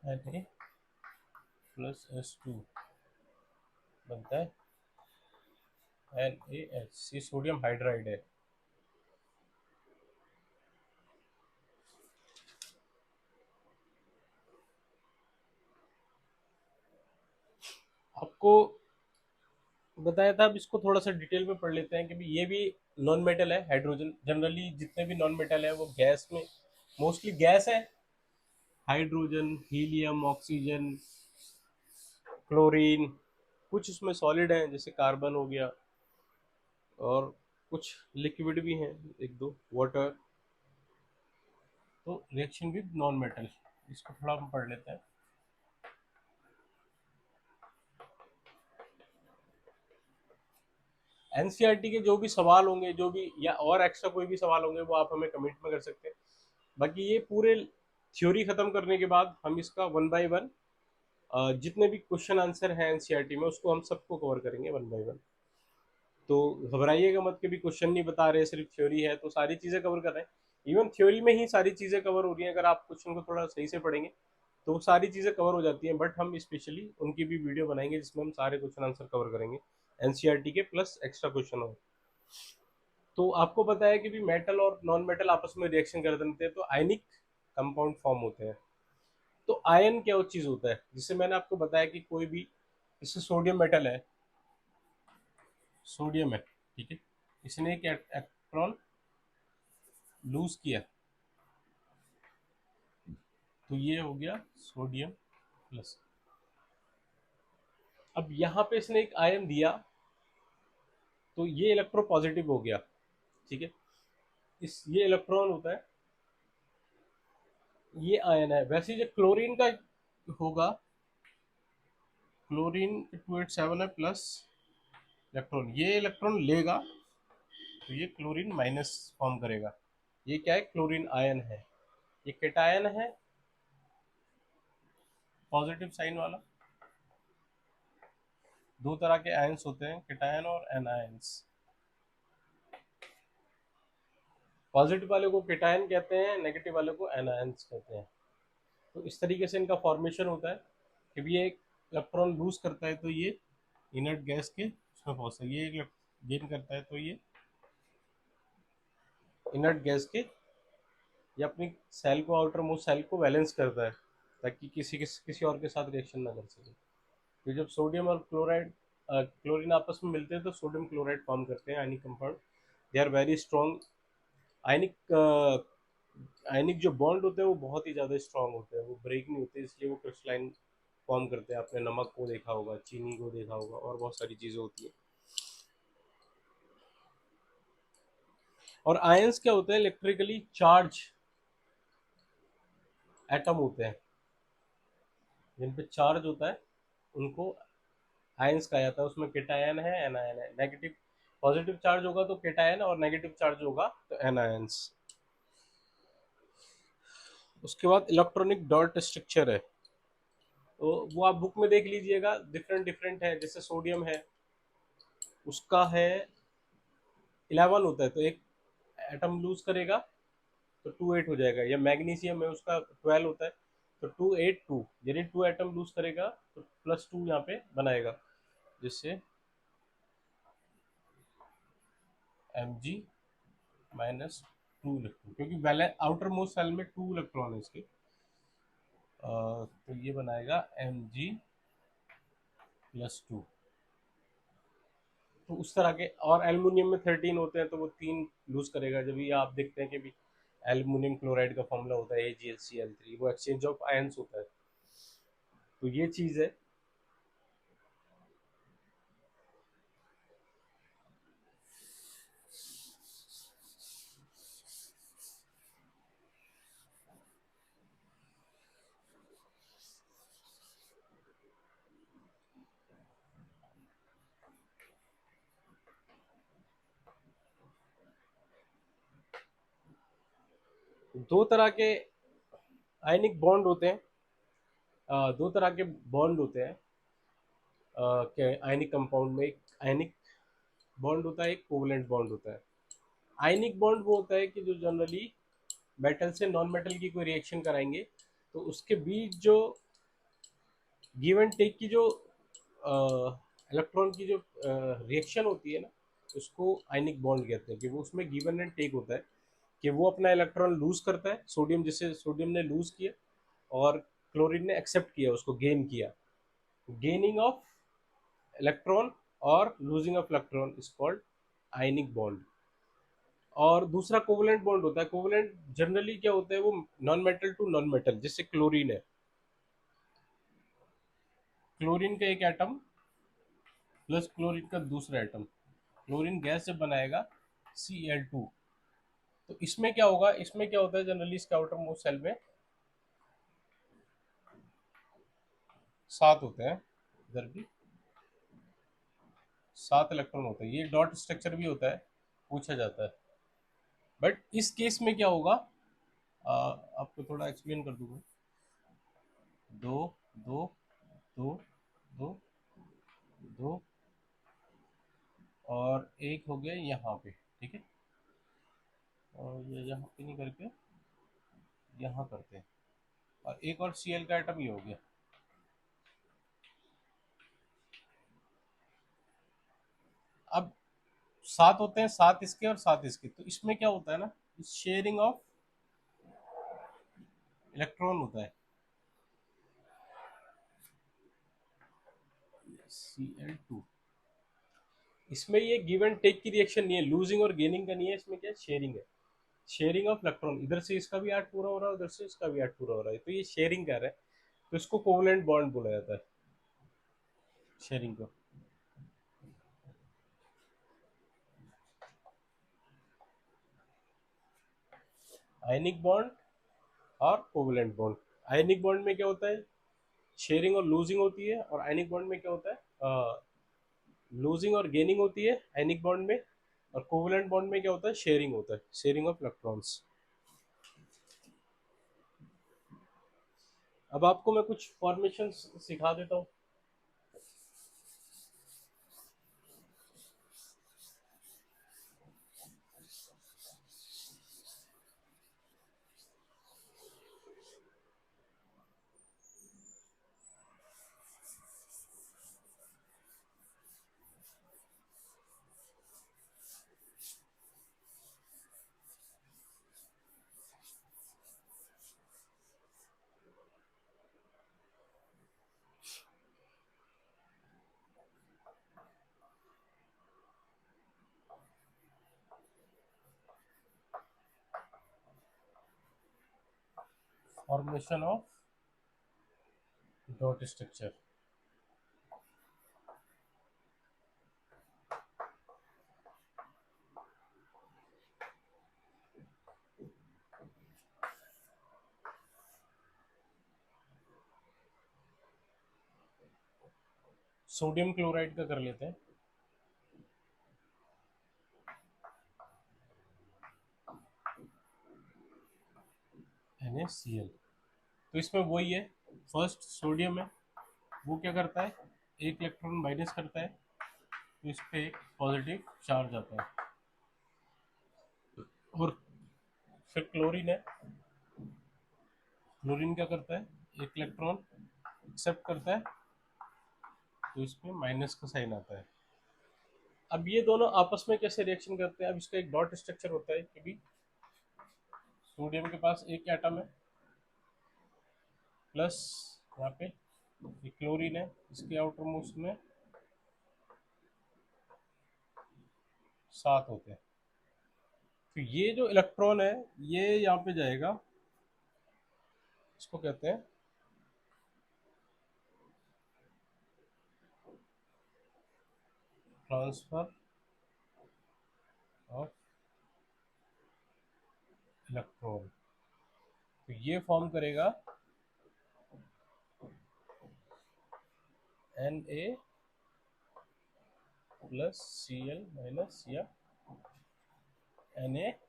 Na+S2 बनता है NaH, ये सोडियम हाइड्राइड है। आपको बताया था, अब इसको थोड़ा सा डिटेल में पढ़ लेते हैं कि भी ये भी नॉन मेटल है। हाइड्रोजन जनरली जितने भी नॉन मेटल है वो गैस में मोस्टली गैस है। हाइड्रोजन, हीलियम, ऑक्सीजन, क्लोरीन, कुछ उसमें सॉलिड हैं जैसे कार्बन हो गया, और कुछ लिक्विड भी हैं, एक दो वाटर। तो रिएक्शन विद नॉन मेटल, इसको थोड़ा हम पढ़ लेते हैं। एनसीईआरटी के जो भी सवाल होंगे, जो भी या और एक्स्ट्रा कोई भी सवाल होंगे, वो आप हमें कमेंट में कर सकते हैं। बाकी ये पूरे थ्योरी खत्म करने के बाद हम इसका वन बाय वन जितने भी क्वेश्चन आंसर हैं एनसीईआरटी में उसको हम सबको कवर करेंगे वन बाय वन। तो घबराइएगा मत कि भी क्वेश्चन नहीं बता रहे, सिर्फ थ्योरी है, तो सारी चीज़ें कवर कर रहे हैं। इवन थ्योरी में ही सारी चीज़ें कवर हो रही हैं, अगर आप क्वेश्चन को थोड़ा सही से पढ़ेंगे तो वो सारी चीज़ें कवर हो जाती हैं। बट हम स्पेशली उनकी भी वीडियो बनाएंगे जिसमें हम सारे क्वेश्चन आंसर कवर करेंगे एनसीईआरटी के प्लस एक्स्ट्रा क्वेश्चन हो। तो आपको पता है कि भी मेटल और नॉन मेटल आपस में रिएक्शन कर देते हैं तो आयनिक कंपाउंड फॉर्म होते हैं। तो आयन क्या वो चीज़ होता है, जिससे मैंने आपको बताया कि कोई भी, इससे सोडियम मेटल है, सोडियम है, ठीक है, इसने एक इलेक्ट्रॉन लूज किया, तो ये हो गया सोडियम प्लस। अब यहाँ पे इसने एक आयन दिया, तो ये इलेक्ट्रो पॉजिटिव हो गया, ठीक है। इस ये इलेक्ट्रॉन होता है, ये आयन है। वैसे जो क्लोरीन का होगा, क्लोरीन 287 है प्लस इलेक्ट्रॉन, ये इलेक्ट्रॉन लेगा तो ये क्लोरीन माइनस फॉर्म करेगा। ये क्या है, क्लोरीन आयन है। ये केटायन है, पॉजिटिव साइन वाला। दो तरह के आयंस होते हैं, केटायन और एनायंस। पॉजिटिव वाले को केटायन कहते हैं, नेगेटिव वाले को एनायंस कहते हैं। तो इस तरीके से इनका फॉर्मेशन होता है कि ये एक इलेक्ट्रॉन लूज करता है तो ये इनर्ट गैस के उसमें पहुंचता है, ये एक गेन करता है तो ये इनर्ट गैस के, या अपनी सेल को, आउटर मोस्ट सेल को बैलेंस करता है ताकि किसी और के साथ रिएक्शन ना कर सके। तो जब सोडियम और क्लोरीन आपस में मिलते हैं तो सोडियम क्लोराइड फॉर्म करते हैं ionic compound. They are very strong. Ionic ionic जो बॉन्ड होते हैं वो बहुत ही ज़्यादा स्ट्रॉन्ग होते हैं, वो ब्रेक नहीं होते, इसलिए वो क्रिस्टलाइन फॉर्म करते हैं। आपने नमक को देखा होगा, चीनी को देखा होगा, और बहुत सारी चीज़ें होती हैं। और आयंस क्या होते हैं, इलेक्ट्रिकली चार्ज एटम होते हैं, जिन पे चार्ज होता है उनको आयंस कहा जाता है। उसमें केटायन है, एनायन है। नेगेटिव पॉजिटिव चार्ज होगा तो केटायन, और नेगेटिव चार्ज होगा तो एनायंस। उसके बाद इलेक्ट्रॉनिक डॉट स्ट्रक्चर है, तो वो आप बुक में देख लीजिएगा, डिफरेंट डिफरेंट है। जैसे सोडियम है, उसका है 11 होता है, तो एक एटम लूज करेगा तो 2 8 हो जाएगा। या मैग्नीशियम है, उसका 12 होता है, तो 2 8 2, यानी 2 एटम लूज करेगा तो +2 यहाँ पे बनाएगा, जिससे Mg-2 इलेक्ट्रॉन, क्योंकि वैलेंस आउटर मोस्ट सेल में 2 इलेक्ट्रॉन है इसके। तो ये बनाएगा Mg+2। तो उस तरह के, और एल्युमिनियम में 13 होते हैं तो वो 3 लूज करेगा। जब ये आप देखते हैं कि भी एल्युमिनियम क्लोराइड का फॉर्मूला होता है AgCl3, वो एक्सचेंज ऑफ आयंस होता है। तो ये चीज़ है। दो तरह के आयनिक बॉन्ड होते हैं, दो तरह के बॉन्ड होते हैं आयनिक कंपाउंड में। एक आयनिक बॉन्ड होता है, एक कोवलेंट बॉन्ड होता है। आयनिक बॉन्ड वो होता है कि जो जनरली मेटल से नॉन मेटल की कोई रिएक्शन कराएंगे तो उसके बीच जो गिव एंड टेक की जो इलेक्ट्रॉन की जो रिएक्शन होती है ना, उसको आयनिक बॉन्ड कहते हैं, कि वो उसमें गिवन एंड टेक होता है, कि वो अपना इलेक्ट्रॉन लूज करता है, सोडियम, जैसे सोडियम ने लूज किया और क्लोरीन ने एक्सेप्ट किया, उसको गेन किया। गेनिंग ऑफ इलेक्ट्रॉन और losing of electron is called ionic bond. और दूसरा कोवलेंट बॉन्ड होता है। कोवलेंट जनरली क्या होता है, वो non metal to non metal, जैसे क्लोरीन है, क्लोरीन का एक एटम प्लस क्लोरीन का दूसरा एटम, क्लोरीन गैस जब बनाएगा Cl2, तो इसमें क्या होगा, इसमें क्या होता है जनरली, इसके आउटर मोस्ट सेल में 7 होते हैं, इधर भी 7 इलेक्ट्रॉन होते हैं। ये डॉट स्ट्रक्चर भी होता है, पूछा जाता है। बट इस केस में क्या होगा, आपको थोड़ा एक्सप्लेन कर दूंगा। दो, दो, दो, दो, दो, और एक हो गया यहाँ पे, ठीक है। और ये यहाँ पे नहीं करके यहाँ करते हैं, और एक और Cl का आइटम ये हो गया। अब 7 होते हैं, 7 इसके और 7 इसके, तो इसमें क्या होता है ना, शेयरिंग ऑफ इलेक्ट्रॉन होता है, Cl2। इसमें ये गिव एंड टेक की रिएक्शन नहीं है, लूजिंग और गेनिंग का नहीं है, इसमें क्या है, शेयरिंग है। शेयरिंग ऑफ इलेक्ट्रॉन, इधर से इसका भी 8 पूरा हो रहा है, उधर से इसका भी 8 पूरा हो रहा है, तो ये शेयरिंग कर रहा है, तो इसको कोवलेंट बॉन्ड बोला जाता है, शेयरिंग को। आयनिक बॉन्ड और कोवलेंट बॉन्ड। आयनिक बॉन्ड में क्या होता है, शेयरिंग और लूजिंग होती है, और आयनिक बॉन्ड में क्या होता है, लूजिंग और गेनिंग होती है आयनिक बॉन्ड में। और कोवलेंट बॉन्ड में क्या होता है, शेयरिंग होता है, शेयरिंग ऑफ इलेक्ट्रॉन्स। अब आपको मैं कुछ फॉर्मेशन सिखा देता हूँ। Formation of dot structure. Sodium chloride का कर लेते हैं, NaCl। तो इसमें वही है, फर्स्ट सोडियम है, वो क्या करता है, एक इलेक्ट्रॉन माइनस करता है, तो इस पे एक पॉजिटिव चार्ज आता है। और फिर क्लोरीन है, क्लोरीन क्या करता है, एक इलेक्ट्रॉन एक्सेप्ट करता है, तो इसमें माइनस का साइन आता है। अब ये दोनों आपस में कैसे रिएक्शन करते हैं, अब इसका एक डॉट स्ट्रक्चर होता है कि भी सोडियम के पास एक एटम है, प्लस यहाँ पे ये क्लोरीन है, इसके आउटर मोस्ट में 7 होते हैं। तो ये जो इलेक्ट्रॉन है, ये यहाँ पे जाएगा, इसको कहते हैं ट्रांसफर ऑफ इलेक्ट्रॉन। तो ये फॉर्म करेगा Na प्लस Cl माइनस या NaCl।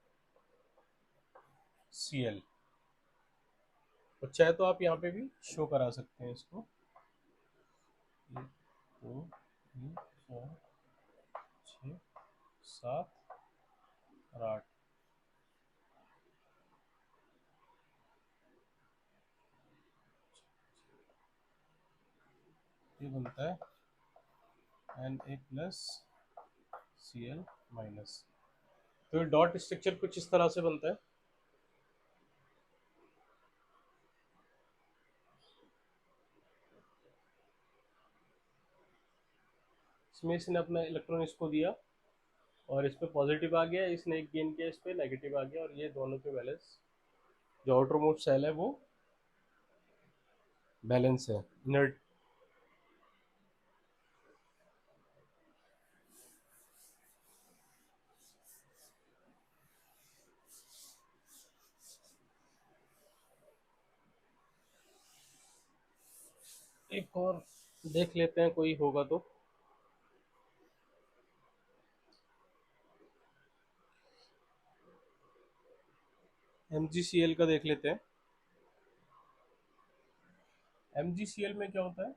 तो चाहे तो आप यहाँ पे भी शो करा सकते हैं इसको, 1 2 3 4 6 7 और 8। ये बनता है Na+Cl-। तो ये डॉट स्ट्रक्चर कुछ इस तरह से बनता है। इसमें इसने अपना इलेक्ट्रॉन इसको दिया और इस पे पॉजिटिव आ गया, इसने एक गेन किया, इस पे नेगेटिव आ गया, और ये दोनों के बैलेंस, जो आउटर मोस्ट सेल है वो बैलेंस है इनर्ट। एक और देख लेते हैं, कोई होगा तो। MgCl का देख लेते हैं। MgCl में क्या होता है?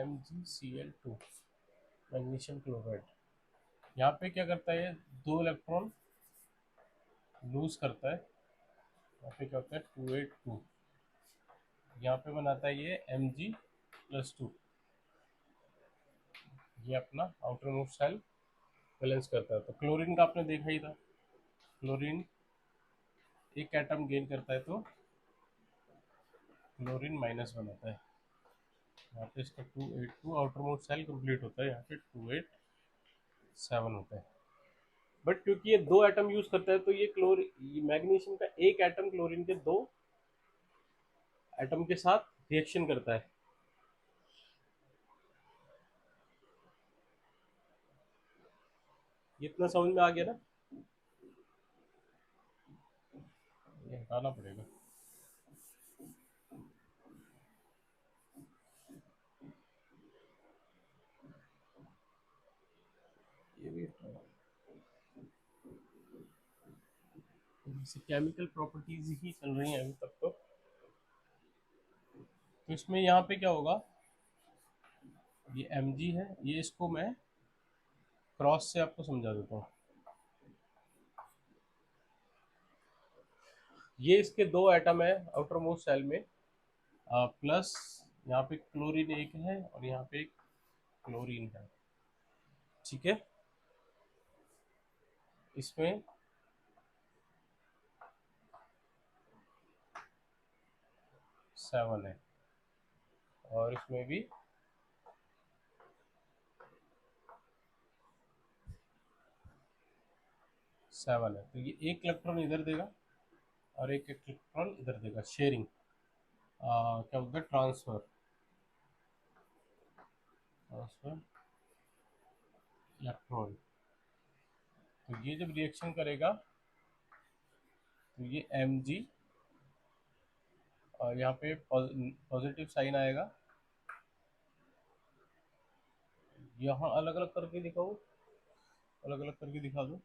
MgCl2 magnesium chloride. यहाँ पे क्या करता है, दो इलेक्ट्रॉन लूज करता है। यहाँ पे क्या होता है 282, यहाँ पे बनाता है ये Mg+2। ये अपना आउटर मोस्ट सेल बैलेंस करता है। तो क्लोरीन का आपने देखा ही था, क्लोरीन एक एटम गेन करता है तो क्लोरीन माइनस बनाता है। यहाँ पे इसका 282 आउटर मोस्ट सेल कंप्लीट होता है, यहाँ पे 287 होता है। बट क्योंकि ये दो एटम यूज करता है तो ये मैग्नीशियम का एक एटम क्लोरीन के दो एटम के साथ रिएक्शन करता है। ये इतना समझ में आ गया ना? ये हटाना पड़ेगा। ये भी केमिकल प्रॉपर्टीज ही चल रही हैं अभी तक तो इसमें यहाँ पे क्या होगा, ये Mg है, ये इसको मैं क्रॉस से आपको समझा देता हूँ। ये इसके दो एटम है आउटर मोस्ट सेल में, प्लस यहाँ पे क्लोरीन एक है और यहाँ पे एक क्लोरीन है, ठीक है। इसमें 7 है और इसमें भी 7 है। तो ये एक इलेक्ट्रॉन इधर देगा और एक इलेक्ट्रॉन इधर देगा, शेयरिंग क्या बोलते हैं, ट्रांसफर ट्रांसफर इलेक्ट्रॉन। तो ये जब रिएक्शन करेगा तो ये Mg और यहाँ पे पॉजिटिव साइन आएगा। यहाँ अलग अलग करके दिखाओ, अलग अलग करके दिखा दो।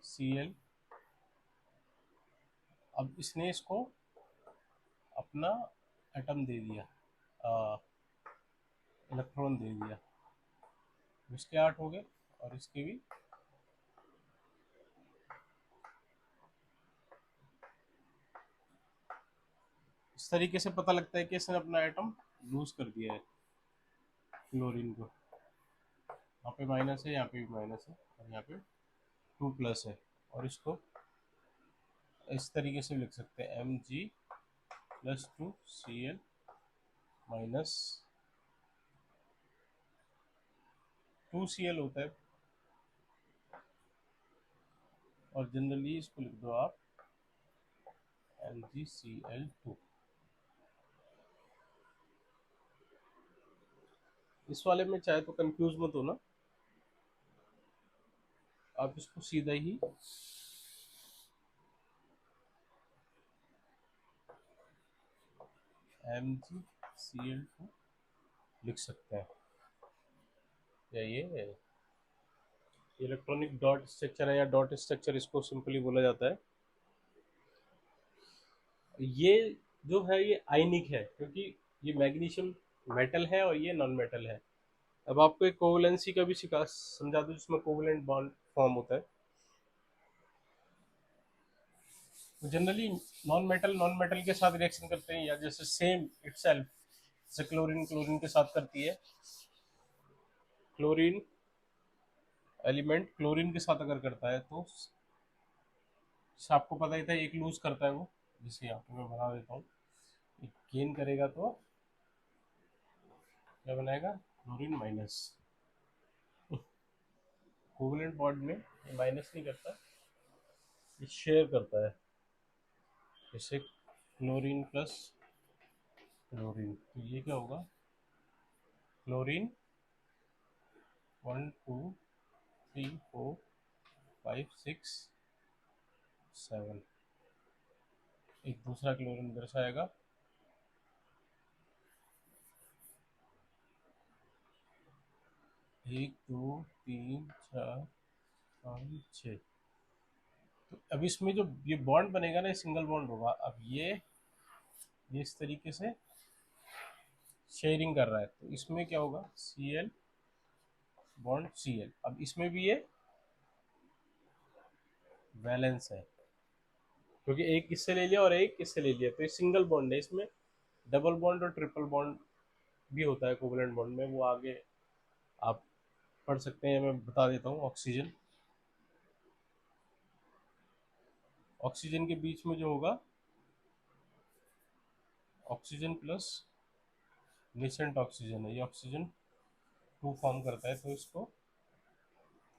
Cl, अब इसने इसको अपना एटम दे दिया, इलेक्ट्रॉन दे दिया, इसके 8 हो गए और इसके भी। इस तरीके से पता लगता है कि इसने अपना एटम लूज कर दिया है क्लोरीन को। यहाँ पे माइनस है, यहाँ पे भी माइनस है और यहाँ पे 2 प्लस है। और इसको इस तरीके से लिख सकते हैं Mg+2Cl माइनस 2Cl होता है, और जनरली इसको लिख दो आप MgCl2। इस वाले में चाहे तो कंफ्यूज मत हो ना, आप इसको सीधा ही MgCl2 लिख सकते हैं। या ये इलेक्ट्रॉनिक डॉट स्ट्रक्चर है, या डॉट स्ट्रक्चर इसको सिंपली बोला जाता है। ये जो है ये आयनिक है, क्योंकि ये मैग्नीशियम मेटल है और ये नॉन मेटल है। अब आपको एक कोवलेंसी का भी समझा दूं, जिसमें कोवलेंट बॉन्ड फॉर्म होता है। तो जनरली नॉन मेटल के साथ रिएक्शन करते हैं, या जैसे सेम इटसेल्फ, जैसे क्लोरीन क्लोरीन के साथ करती है, क्लोरीन एलिमेंट क्लोरीन के साथ अगर करता है तो जैसे आपको पता ही था एक लूज करता है वो, जिसे यहाँ पे मैं बना देता हूँ, एक गेन करेगा तो क्या बनाएगा, क्लोरीन माइनस। कोवलेंट बॉन्ड में माइनस नहीं करता, ये शेयर करता है, जैसे क्लोरीन प्लस क्लोरीन, तो ये क्या होगा, क्लोरीन 1 2 3 4 5 6 7, एक दूसरा क्लोरीन दर्शाएगा, 1 2 3 4 5 6। तो अब इसमें जो ये बॉन्ड बनेगा ना, ये सिंगल बॉन्ड होगा। अब ये इस तरीके से शेयरिंग कर रहा है, तो इसमें क्या होगा, Cl बॉन्ड Cl। अब इसमें भी ये वैलेंस है, क्योंकि एक इससे ले लिया और एक इससे ले लिया, तो ये सिंगल बॉन्ड है। इसमें डबल बॉन्ड और ट्रिपल बॉन्ड भी होता है कोवलेंट बॉन्ड में, वो आगे आप पढ़ सकते हैं, मैं बता देता हूँ। ऑक्सीजन, ऑक्सीजन के बीच में जो होगा, ऑक्सीजन प्लस नेसेंट ऑक्सीजन है, ये ऑक्सीजन 2 फॉर्म करता है, तो इसको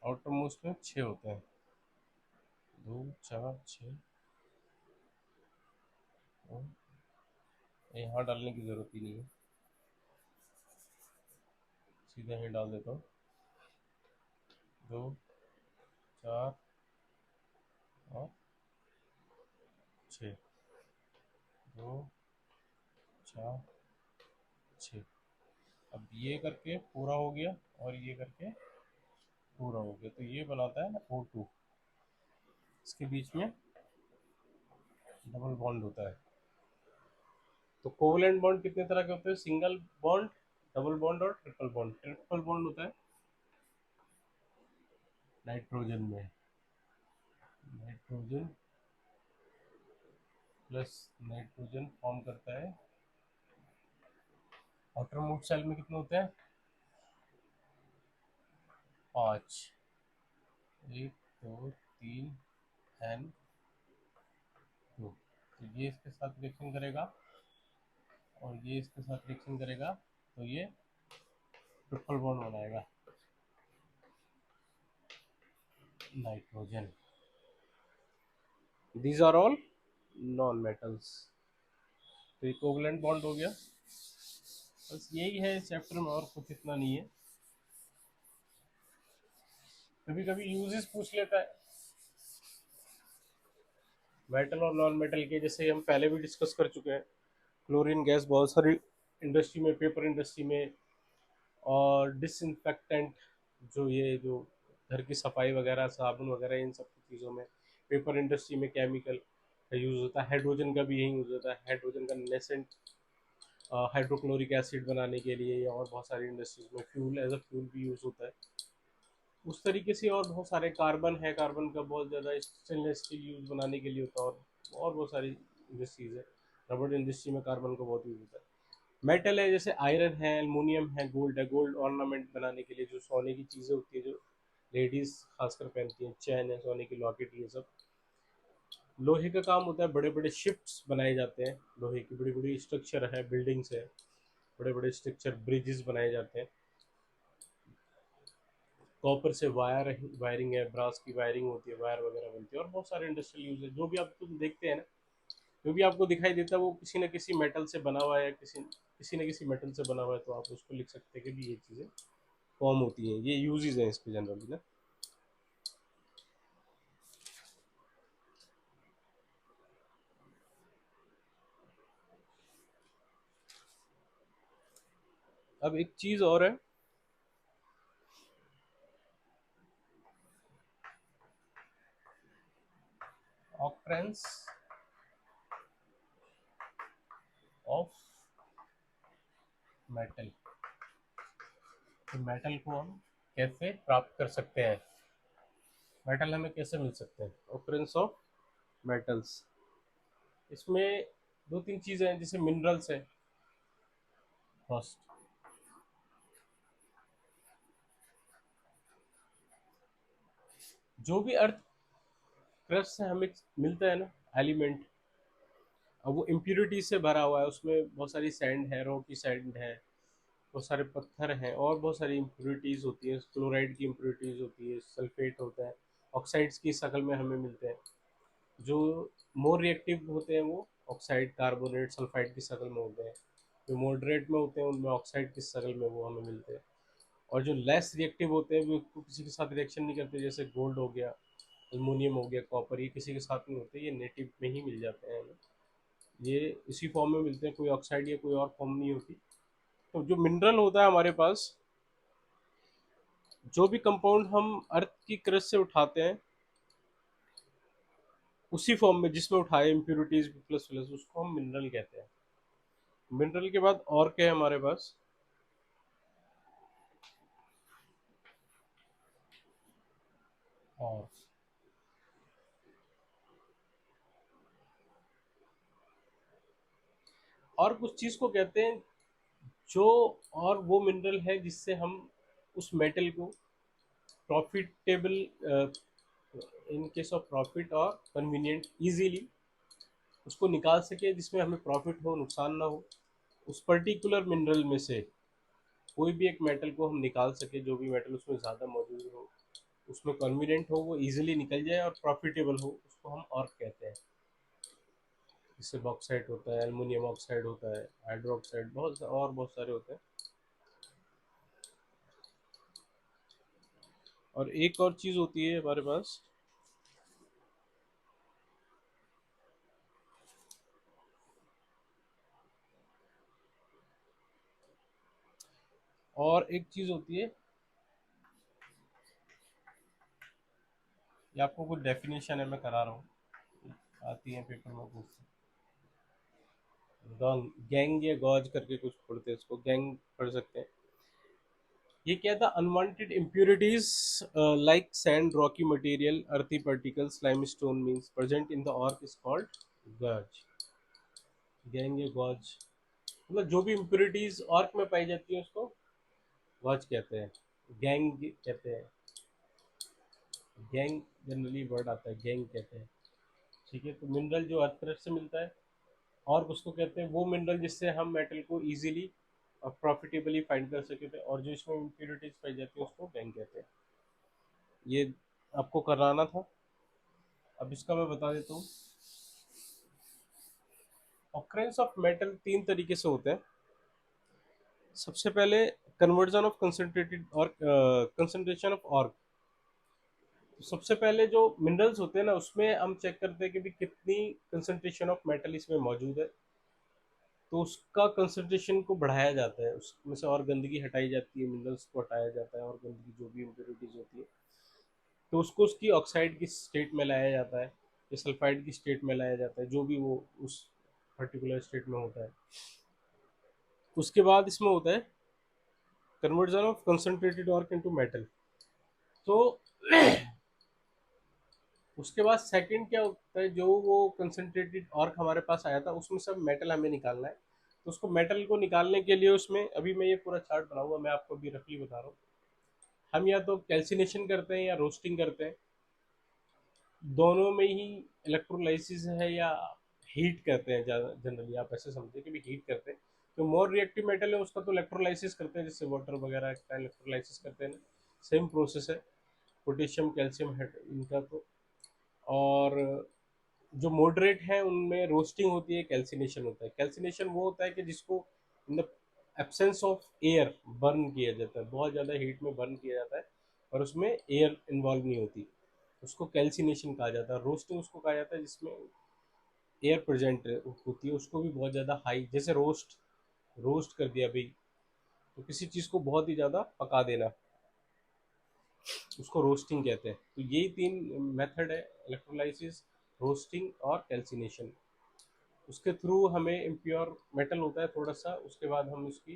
आउटर मोस्ट में 6 होते हैं, 2 4 6। यहाँ डालने की जरूरत ही नहीं है, सीधा ही डाल देता हूँ, 2 4 और 6, 2 4 6। अब ये करके पूरा हो गया और ये करके पूरा हो गया, तो ये बनाता है O2। इसके बीच में डबल बॉन्ड होता है। तो कोवलेंट बॉन्ड कितने तरह के होते हैं, सिंगल बॉन्ड, डबल बॉन्ड और ट्रिपल बॉन्ड। ट्रिपल बॉन्ड होता है नाइट्रोजन में, नाइट्रोजन प्लस नाइट्रोजन फॉर्म करता है। आउटर मोस्ट सेल में कितने होते हैं, 5, 1 2 3 एंड 2। तो ये इसके साथ रिएक्शन करेगा और ये इसके साथ रिएक्शन करेगा, तो ये ट्रिपल बॉन्ड बनाएगा, nitrogen. These are all non metals. तो ये कोवलेंट बॉन्ड हो गया। बस यही है इस चैप्टर में, और कुछ इतना नहीं है। कभी कभी यूजेस पूछ लेता है मेटल और नॉन मेटल के, जैसे हम पहले भी डिस्कस कर चुके हैं। क्लोरीन गैस बहुत सारी इंडस्ट्री में, पेपर इंडस्ट्री में, और डिसइंफेक्टेंट, जो ये जो घर की सफाई वगैरह, साबुन वगैरह, इन सब चीज़ों में, पेपर इंडस्ट्री में केमिकल का यूज़ होता है। हाइड्रोजन का भी यही यूज़ होता है, हाइड्रोजन का नेसेंट हाइड्रोक्लोरिक एसिड बनाने के लिए, या और बहुत सारी इंडस्ट्रीज में फ्यूल, एज अ फ्यूल भी यूज़ होता है। उस तरीके से और बहुत सारे, कार्बन है, कार्बन का बहुत ज़्यादा स्टेनलेस स्टील यूज़ बनाने के लिए होता है, और बहुत सारी इंडस्ट्रीज़ है। रबड़ इंडस्ट्री में कार्बन का बहुत यूज़ होता है। मेटल है, जैसे आयरन है, एल्युमिनियम है, गोल्ड ऑर्नामेंट बनाने के लिए जो सोने की चीज़ें होती है, जो लेडीज़ खासकर पहनती हैं, चैन है, सोने की लॉकेट, ये सब। लोहे का काम होता है, बड़े बड़े शिप्स बनाए जाते हैं, लोहे की बड़ी बड़ी स्ट्रक्चर है, बिल्डिंग्स है, बड़े बड़े स्ट्रक्चर, ब्रिजेस बनाए जाते हैं। कॉपर से वायरिंग है, ब्रास की वायरिंग होती है, वायर वगैरह बनती है, और बहुत सारे इंडस्ट्रियल यूज है। जो भी आप तुम देखते हैं ना, जो भी आपको दिखाई देता है, वो किसी न किसी मेटल से बना हुआ है, या किसी न किसी मेटल से बना हुआ है, तो आप उसको लिख सकते हैं कि भी ये चीज़ें फॉर्म होती हैं, ये यूजेस हैं इसके जनरली ना। अब एक चीज़ और है, ऑक्रेंस ऑफ मेटल। तो मेटल को हम कैसे प्राप्त कर सकते हैं, मेटल हमें कैसे मिल सकते हैं, ऑक्रेंस ऑफ मेटल्स। इसमें दो तीन चीज़ें हैं, जैसे मिनरल्स है फर्स्ट। जो भी अर्थ क्रस्ट से हमें मिलता है ना एलिमेंट, अब वो इम्प्योरिटी से भरा हुआ है, उसमें बहुत सारी सैंड है, रॉकी सैंड है, बहुत सारे पत्थर हैं, और बहुत सारी इम्प्योरिटीज़ होती है, क्लोराइड की इम्प्योरिटीज़ होती है, सल्फेट होता है, ऑक्साइड्स की शक्ल में हमें मिलते हैं। जो मोर रिएक्टिव होते हैं वो ऑक्साइड, कार्बोनेट, सल्फाइड की शक्ल में होते हैं। जो मॉडरेट में होते हैं उनमें ऑक्साइड की शक्ल में वो हमें मिलते हैं। और जो लेस रिएक्टिव होते हैं वो किसी के साथ रिएक्शन नहीं करते, जैसे गोल्ड हो गया, एल्युमिनियम हो गया, कॉपर, ये किसी के साथ नहीं होते, ये नेटिव में ही मिल जाते हैं हमें। ये इसी फॉर्म में मिलते हैं, कोई ऑक्साइड या कोई और फॉर्म नहीं होती। तो जो मिनरल होता है हमारे पास, जो भी कंपाउंड हम अर्थ की क्रस्ट से उठाते हैं उसी फॉर्म में जिसमें उठाए इम्प्योरिटीज प्लस प्लस, उसको हम मिनरल कहते हैं। मिनरल के बाद और क्या है हमारे पास? और और कुछ चीज को कहते हैं जो, और वो मिनरल है जिससे हम उस मेटल को profitable, in case of profit और कन्वीनियंट, इजीली उसको निकाल सके, जिसमें हमें प्रॉफिट हो, नुकसान ना हो। उस पर्टिकुलर मिनरल में से कोई भी एक मेटल को हम निकाल सके, जो भी मेटल उसमें ज़्यादा मौजूद हो, उसमें कन्वीनियंट हो, वो इजीली निकल जाए और प्रॉफिटेबल हो, उसको हम और कहते हैं। जैसे बॉक्साइट होता है, एल्युमिनियम ऑक्साइड होता है, हाइड्रोक्साइड, और बहुत सारे होते हैं। और एक और चीज़ होती है हमारे पास, और एक चीज़ होती है, ये आपको कुछ डेफिनेशन है, मैं करा रहा हूँ, आती है पेपर में पूछते हैं। गैंग या गॉज करके कुछ पढ़ते हैं, इसको गैंग पढ़ सकते हैं। ये क्या था? Unwanted impurities like sand, rocky material, earthy particles, limestone means present in the ore is called gauge. Gangue या गॉज मतलब जो भी इम्प्योरिटीज ऑर्क में पाई जाती है उसको गॉज कहते हैं, गैंग कहते हैं। गैंग जनरली वर्ड आता है, गैंग कहते हैं। ठीक है, तो मिनरल जो अर्थ क्रस्ट से मिलता है, और उसको कहते हैं वो मिनरल जिससे हम मेटल को इजीली और प्रॉफिटेबली फाइंड कर सके थे, और जो इसमें इम्प्योरिटीज पाई जाती है उसको गैंग कहते हैं। ये आपको कराना था, अब इसका मैं बता देता हूँ। ऑकरेंस ऑफ मेटल तीन तरीके से होते हैं। सबसे पहले कन्वर्जन ऑफ कंसंट्रेटेड और कंसंट्रेशन ऑफ ऑर्क। तो सबसे पहले जो मिनरल्स होते हैं ना, उसमें हम चेक करते हैं कि भी कितनी कंसंट्रेशन ऑफ मेटल इसमें मौजूद है, तो उसका कंसंट्रेशन को बढ़ाया जाता है, उसमें से और गंदगी हटाई जाती है, मिनरल्स को हटाया जाता है, और गंदगी जो भी इम्प्योरिटीज होती है तो उसको उसकी ऑक्साइड की स्टेट में लाया जाता है, या सल्फाइड की स्टेट में लाया जाता है, जो भी वो उस पर्टिकुलर स्टेट में होता है। उसके बाद इसमें होता है conversion of concentrated ore into metal. तो उसके बाद सेकंड क्या होता है, जो वो कंसंट्रेटेड ऑर्क हमारे पास आया था उसमें सब मेटल हमें निकालना है। तो उसको मेटल को निकालने के लिए उसमें अभी मैं ये पूरा चार्ट बनाऊंगा, मैं आपको अभी रफली बता रहा हूँ। हम या तो कैल्सिनेशन करते हैं या रोस्टिंग करते हैं, दोनों में ही इलेक्ट्रोलाइसिस है, या हीट करते हैं ज़्यादा, जनरली आप ऐसे समझे कि भी हीट करते हैं। तो मोर रिएक्टिव मेटल है उसका तो इलेक्ट्रोलाइसिस करते हैं, जैसे वाटर वगैरह का इलेक्ट्रोलाइसिस करते हैं ना, सेम प्रोसेस है। पोटेशियम, कैल्शियम इनका तो, और जो मॉडरेट है उनमें रोस्टिंग होती है, कैल्सिनेशन होता है। कैल्सिनेशन वो होता है कि जिसको in the absence of air burn किया जाता है, बहुत ज़्यादा हीट में बर्न किया जाता है और उसमें एयर इन्वॉल्व नहीं होती, उसको कैल्सिनेशन कहा जाता है। रोस्टिंग उसको कहा जाता है जिसमें एयर प्रेजेंट होती है, उसको भी बहुत ज़्यादा हाई, जैसे रोस्ट रोस्ट कर दिया भाई, तो किसी चीज़ को बहुत ही ज़्यादा पका देना, उसको रोस्टिंग कहते हैं। तो यही तीन मेथड है, इलेक्ट्रोलाइसिस, रोस्टिंग और कैल्सिनेशन। उसके थ्रू हमें इम्प्योर मेटल होता है थोड़ा सा, उसके बाद हम उसकी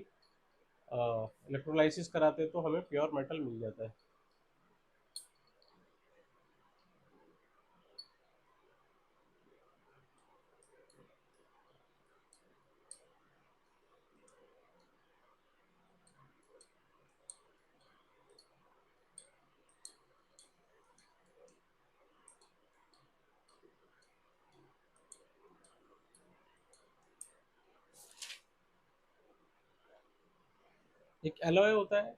इलेक्ट्रोलाइसिस कराते हैं तो हमें प्योर मेटल मिल जाता है। एक एलॉय होता है,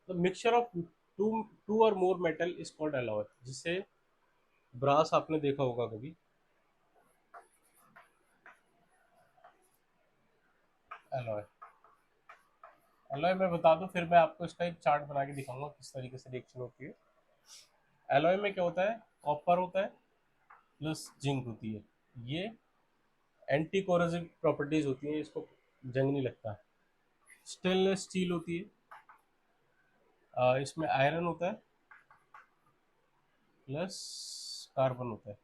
तो मिक्सचर ऑफ टू टू और मोर मेटल इज कॉल्ड एलॉय। जिसे ब्रास आपने देखा होगा कभी, एलॉय। एलॉय मैं बता दूं, फिर मैं आपको इसका एक चार्ट बना के दिखाऊंगा किस तरीके से रिएक्शन होती है। एलॉय में क्या होता है, कॉपर होता है प्लस जिंक होती है। ये एंटी कोरोसिव प्रॉपर्टीज होती हैं, इसको जंग नहीं लगता है। स्टेनलेस स्टील होती है, इसमें आयरन होता है प्लस कार्बन होता है।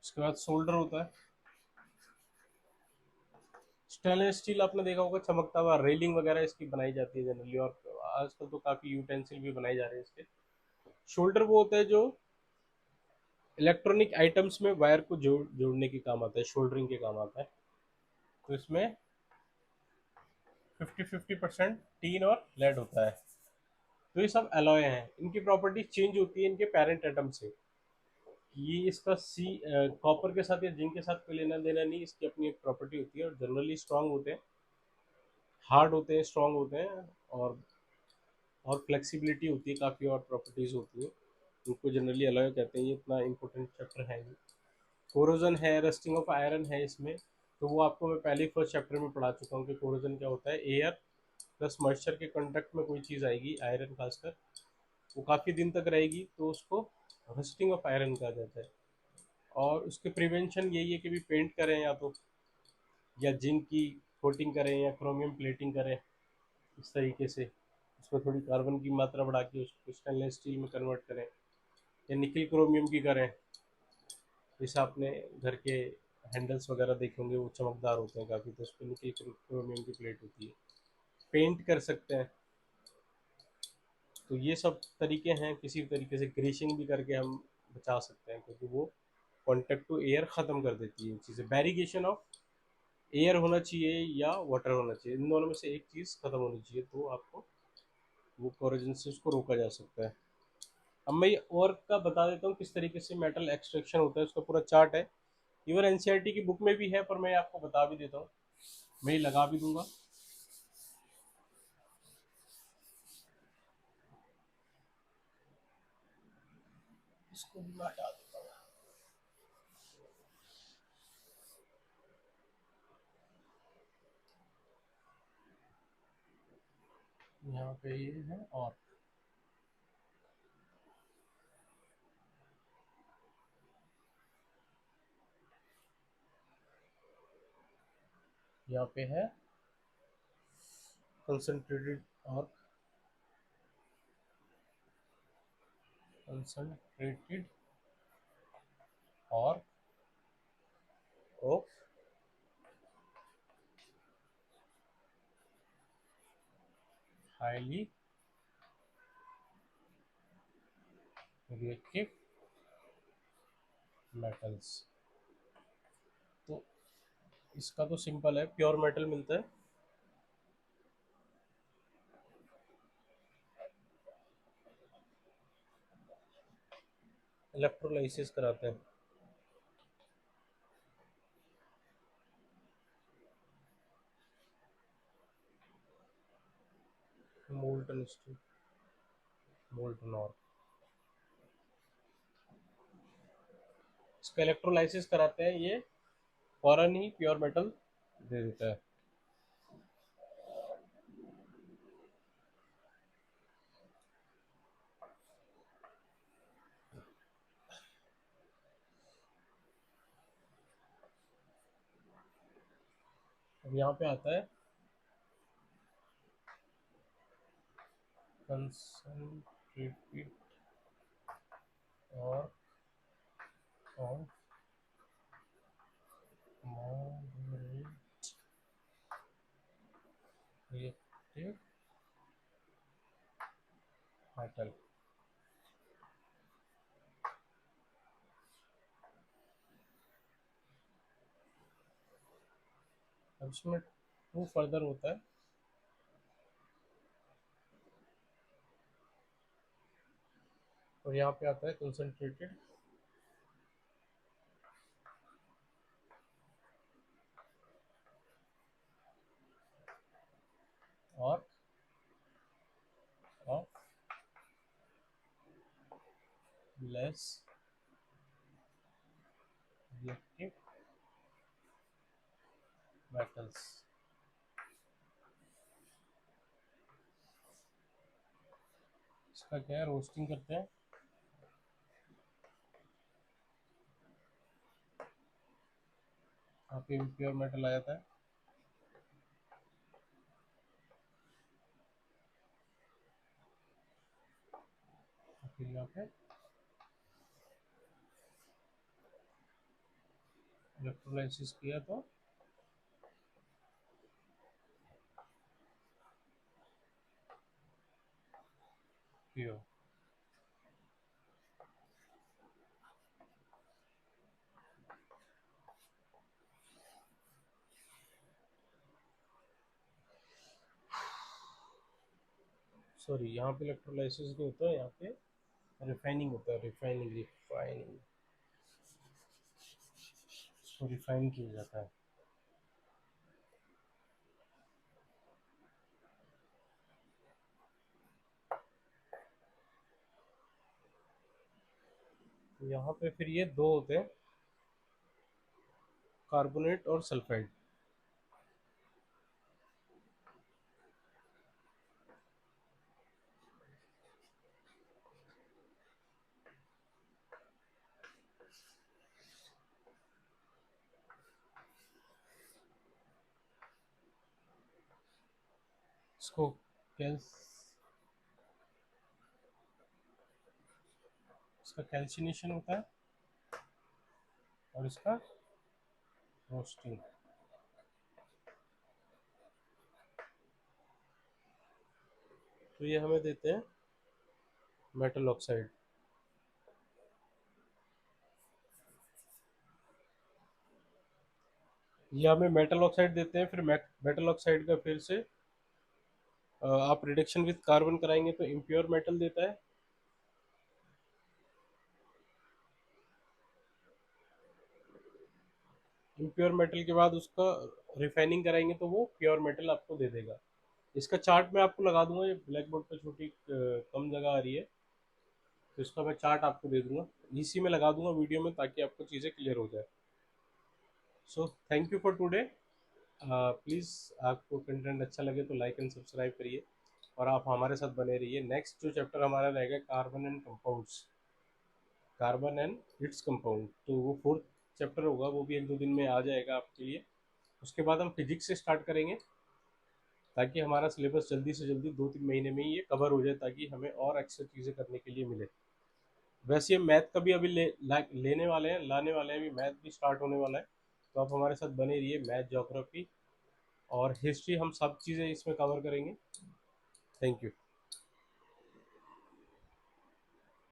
उसके बाद सोल्डर होता है। स्टेनलेस स्टील आपने देखा होगा चमकता हुआ, रेलिंग वगैरह इसकी बनाई जाती है जनरली, और आजकल तो काफ़ी यूटेंसिल भी बनाए जा रहे हैं इसके। शोल्डर वो होता है जो इलेक्ट्रॉनिक आइटम्स में वायर को जोड़ने के काम आता है, शोल्डरिंग के काम आता है। तो इसमें 50-50% टीन और लेड होता है। तो ये सब एलॉय हैं, इनकी प्रॉपर्टी चेंज होती है इनके पेरेंट एटम से। ये इसका सी कॉपर के साथ या जिंक के साथ कोई लेना देना नहीं, इसकी अपनी एक प्रॉपर्टी होती है। और जनरली स्ट्रांग होते हैं, हार्ड होते हैं, स्ट्रांग होते हैं, और फ्लेक्सिबिलिटी होती है काफ़ी, और प्रॉपर्टीज़ होती है। इनको जनरली एलॉय कहते हैं। ये इतना इंपॉर्टेंट चैप्टर है ये। कोरोजन है, रस्टिंग ऑफ आयरन है इसमें। तो वो आपको मैं पहले ही फर्स्ट चैप्टर में पढ़ा चुका हूँ कि कोरोजन क्या होता है। एयर प्लस मॉइस्चर के कांटेक्ट में कोई चीज़ आएगी, आयरन खासकर, वो काफ़ी दिन तक रहेगी, तो उसको रस्टिंग ऑफ आयरन कहा जाता है। और उसके प्रिवेंशन यही है कि भी पेंट करें, या जिंक की कोटिंग करें, या क्रोमियम प्लेटिंग करें इस तरीके से। उसमें थोड़ी कार्बन की मात्रा बढ़ा के उसको स्टेनलेस स्टील में कन्वर्ट करें, या निकल क्रोमियम की करें। जैसे आपने घर के हैंडल्स वगैरह देखे होंगे, वो चमकदार होते हैं काफ़ी, तो उस पर निकल क्रोमियम की प्लेट होती है। पेंट कर सकते हैं। तो ये सब तरीके हैं, किसी भी तरीके से ग्रीसिंग भी करके हम बचा सकते हैं, क्योंकि वो कॉन्टेक्ट टू एयर ख़त्म कर देती है चीज़ें। बैरिगेशन ऑफ एयर होना चाहिए या वाटर होना चाहिए, इन दोनों में से एक चीज़ ख़त्म होनी चाहिए, तो आपको वो कोरोजन से उसको रोका जा सकता है। अब मैं ये और का बता देता हूँ किस तरीके से मेटल एक्सट्रैक्शन होता है, उसका पूरा चार्ट है। इवन एनसीईआरटी की बुक में भी है, पर मैं आपको बता भी देता हूँ, मैं ये लगा भी दूंगा। इसको भी मैं हटा देता हूँ। यहाँ पे ये है, और यहाँ पे है कंसंट्रेटेड, और कंसंट्रेटेड और ऑफ हाईली रिएक्टिव मेटल्स। तो इसका तो सिंपल है, प्योर मेटल मिलता है, इलेक्ट्रोलाइसिस कराते हैं। मोल्टन स्टील, मोल्टन और इसका इलेक्ट्रोलाइसिस कराते हैं, ये फौरन ही प्योर मेटल दे देता है। अब यहाँ पे आता है कंसंट्रेटेड और ऑफ मॉडरेट रिएक्टिव मेटल। अब इसमें टू फर्दर होता है, और यहाँ पे आता है कंसंट्रेटेड और लेस रिएक्टिव मेटल्स। इसका क्या है, रोस्टिंग करते हैं। यहाँ पे प्योर मेटल आ जाता है। फिर यहाँ पे इलेक्ट्रोलाइसिस किया तो प्योर। सॉरी, यहाँ पे इलेक्ट्रोलाइसिस नहीं होता है, यहाँ पे रिफाइनिंग होता है। रिफाइनिंग रिफाइनिंग इसको रिफाइन किया जाता है। यहाँ पे फिर ये दो होते हैं, कार्बोनेट और सल्फाइड। इसको कैल्स इसका कैल्सिनेशन होता है और इसका रोस्टिंग। तो ये हमें देते हैं मेटल ऑक्साइड। ये हमें मेटल ऑक्साइड देते हैं। फिर मेटल ऑक्साइड का फिर से आप रिडक्शन विद कार्बन कराएंगे तो इम्प्योर मेटल देता है। इम्प्योर मेटल के बाद उसका रिफाइनिंग कराएंगे तो वो प्योर मेटल आपको दे देगा। इसका चार्ट मैं आपको लगा दूंगा, ये ब्लैक बोर्ड पर छोटी कम जगह आ रही है, तो इसका मैं चार्ट आपको दे दूंगा, इसी में लगा दूंगा वीडियो में, ताकि आपको चीज़ें क्लियर हो जाए। So thank you for today. Please आपको कंटेंट अच्छा लगे तो लाइक एंड सब्सक्राइब करिए और आप हमारे साथ बने रहिए। नेक्स्ट जो चैप्टर हमारा रहेगा carbon and compounds, carbon and its compound, तो वो फोर्थ चैप्टर होगा, वो भी एक दो दिन में आ जाएगा आपके लिए। उसके बाद हम फिजिक्स से स्टार्ट करेंगे, ताकि हमारा सिलेबस जल्दी से जल्दी 2-3 महीने में ही ये कवर हो जाए, ताकि हमें और एक्स्ट्रा चीज़ें करने के लिए मिले। वैसे ये मैथ का भी अभी लेने वाले हैं, लाने वाले हैं, अभी मैथ भी स्टार्ट होने वाला है। तो आप हमारे साथ बने रहिए। मैथ, ज्योग्राफी और हिस्ट्री, हम सब चीज़ें इसमें कवर करेंगे। Thank you.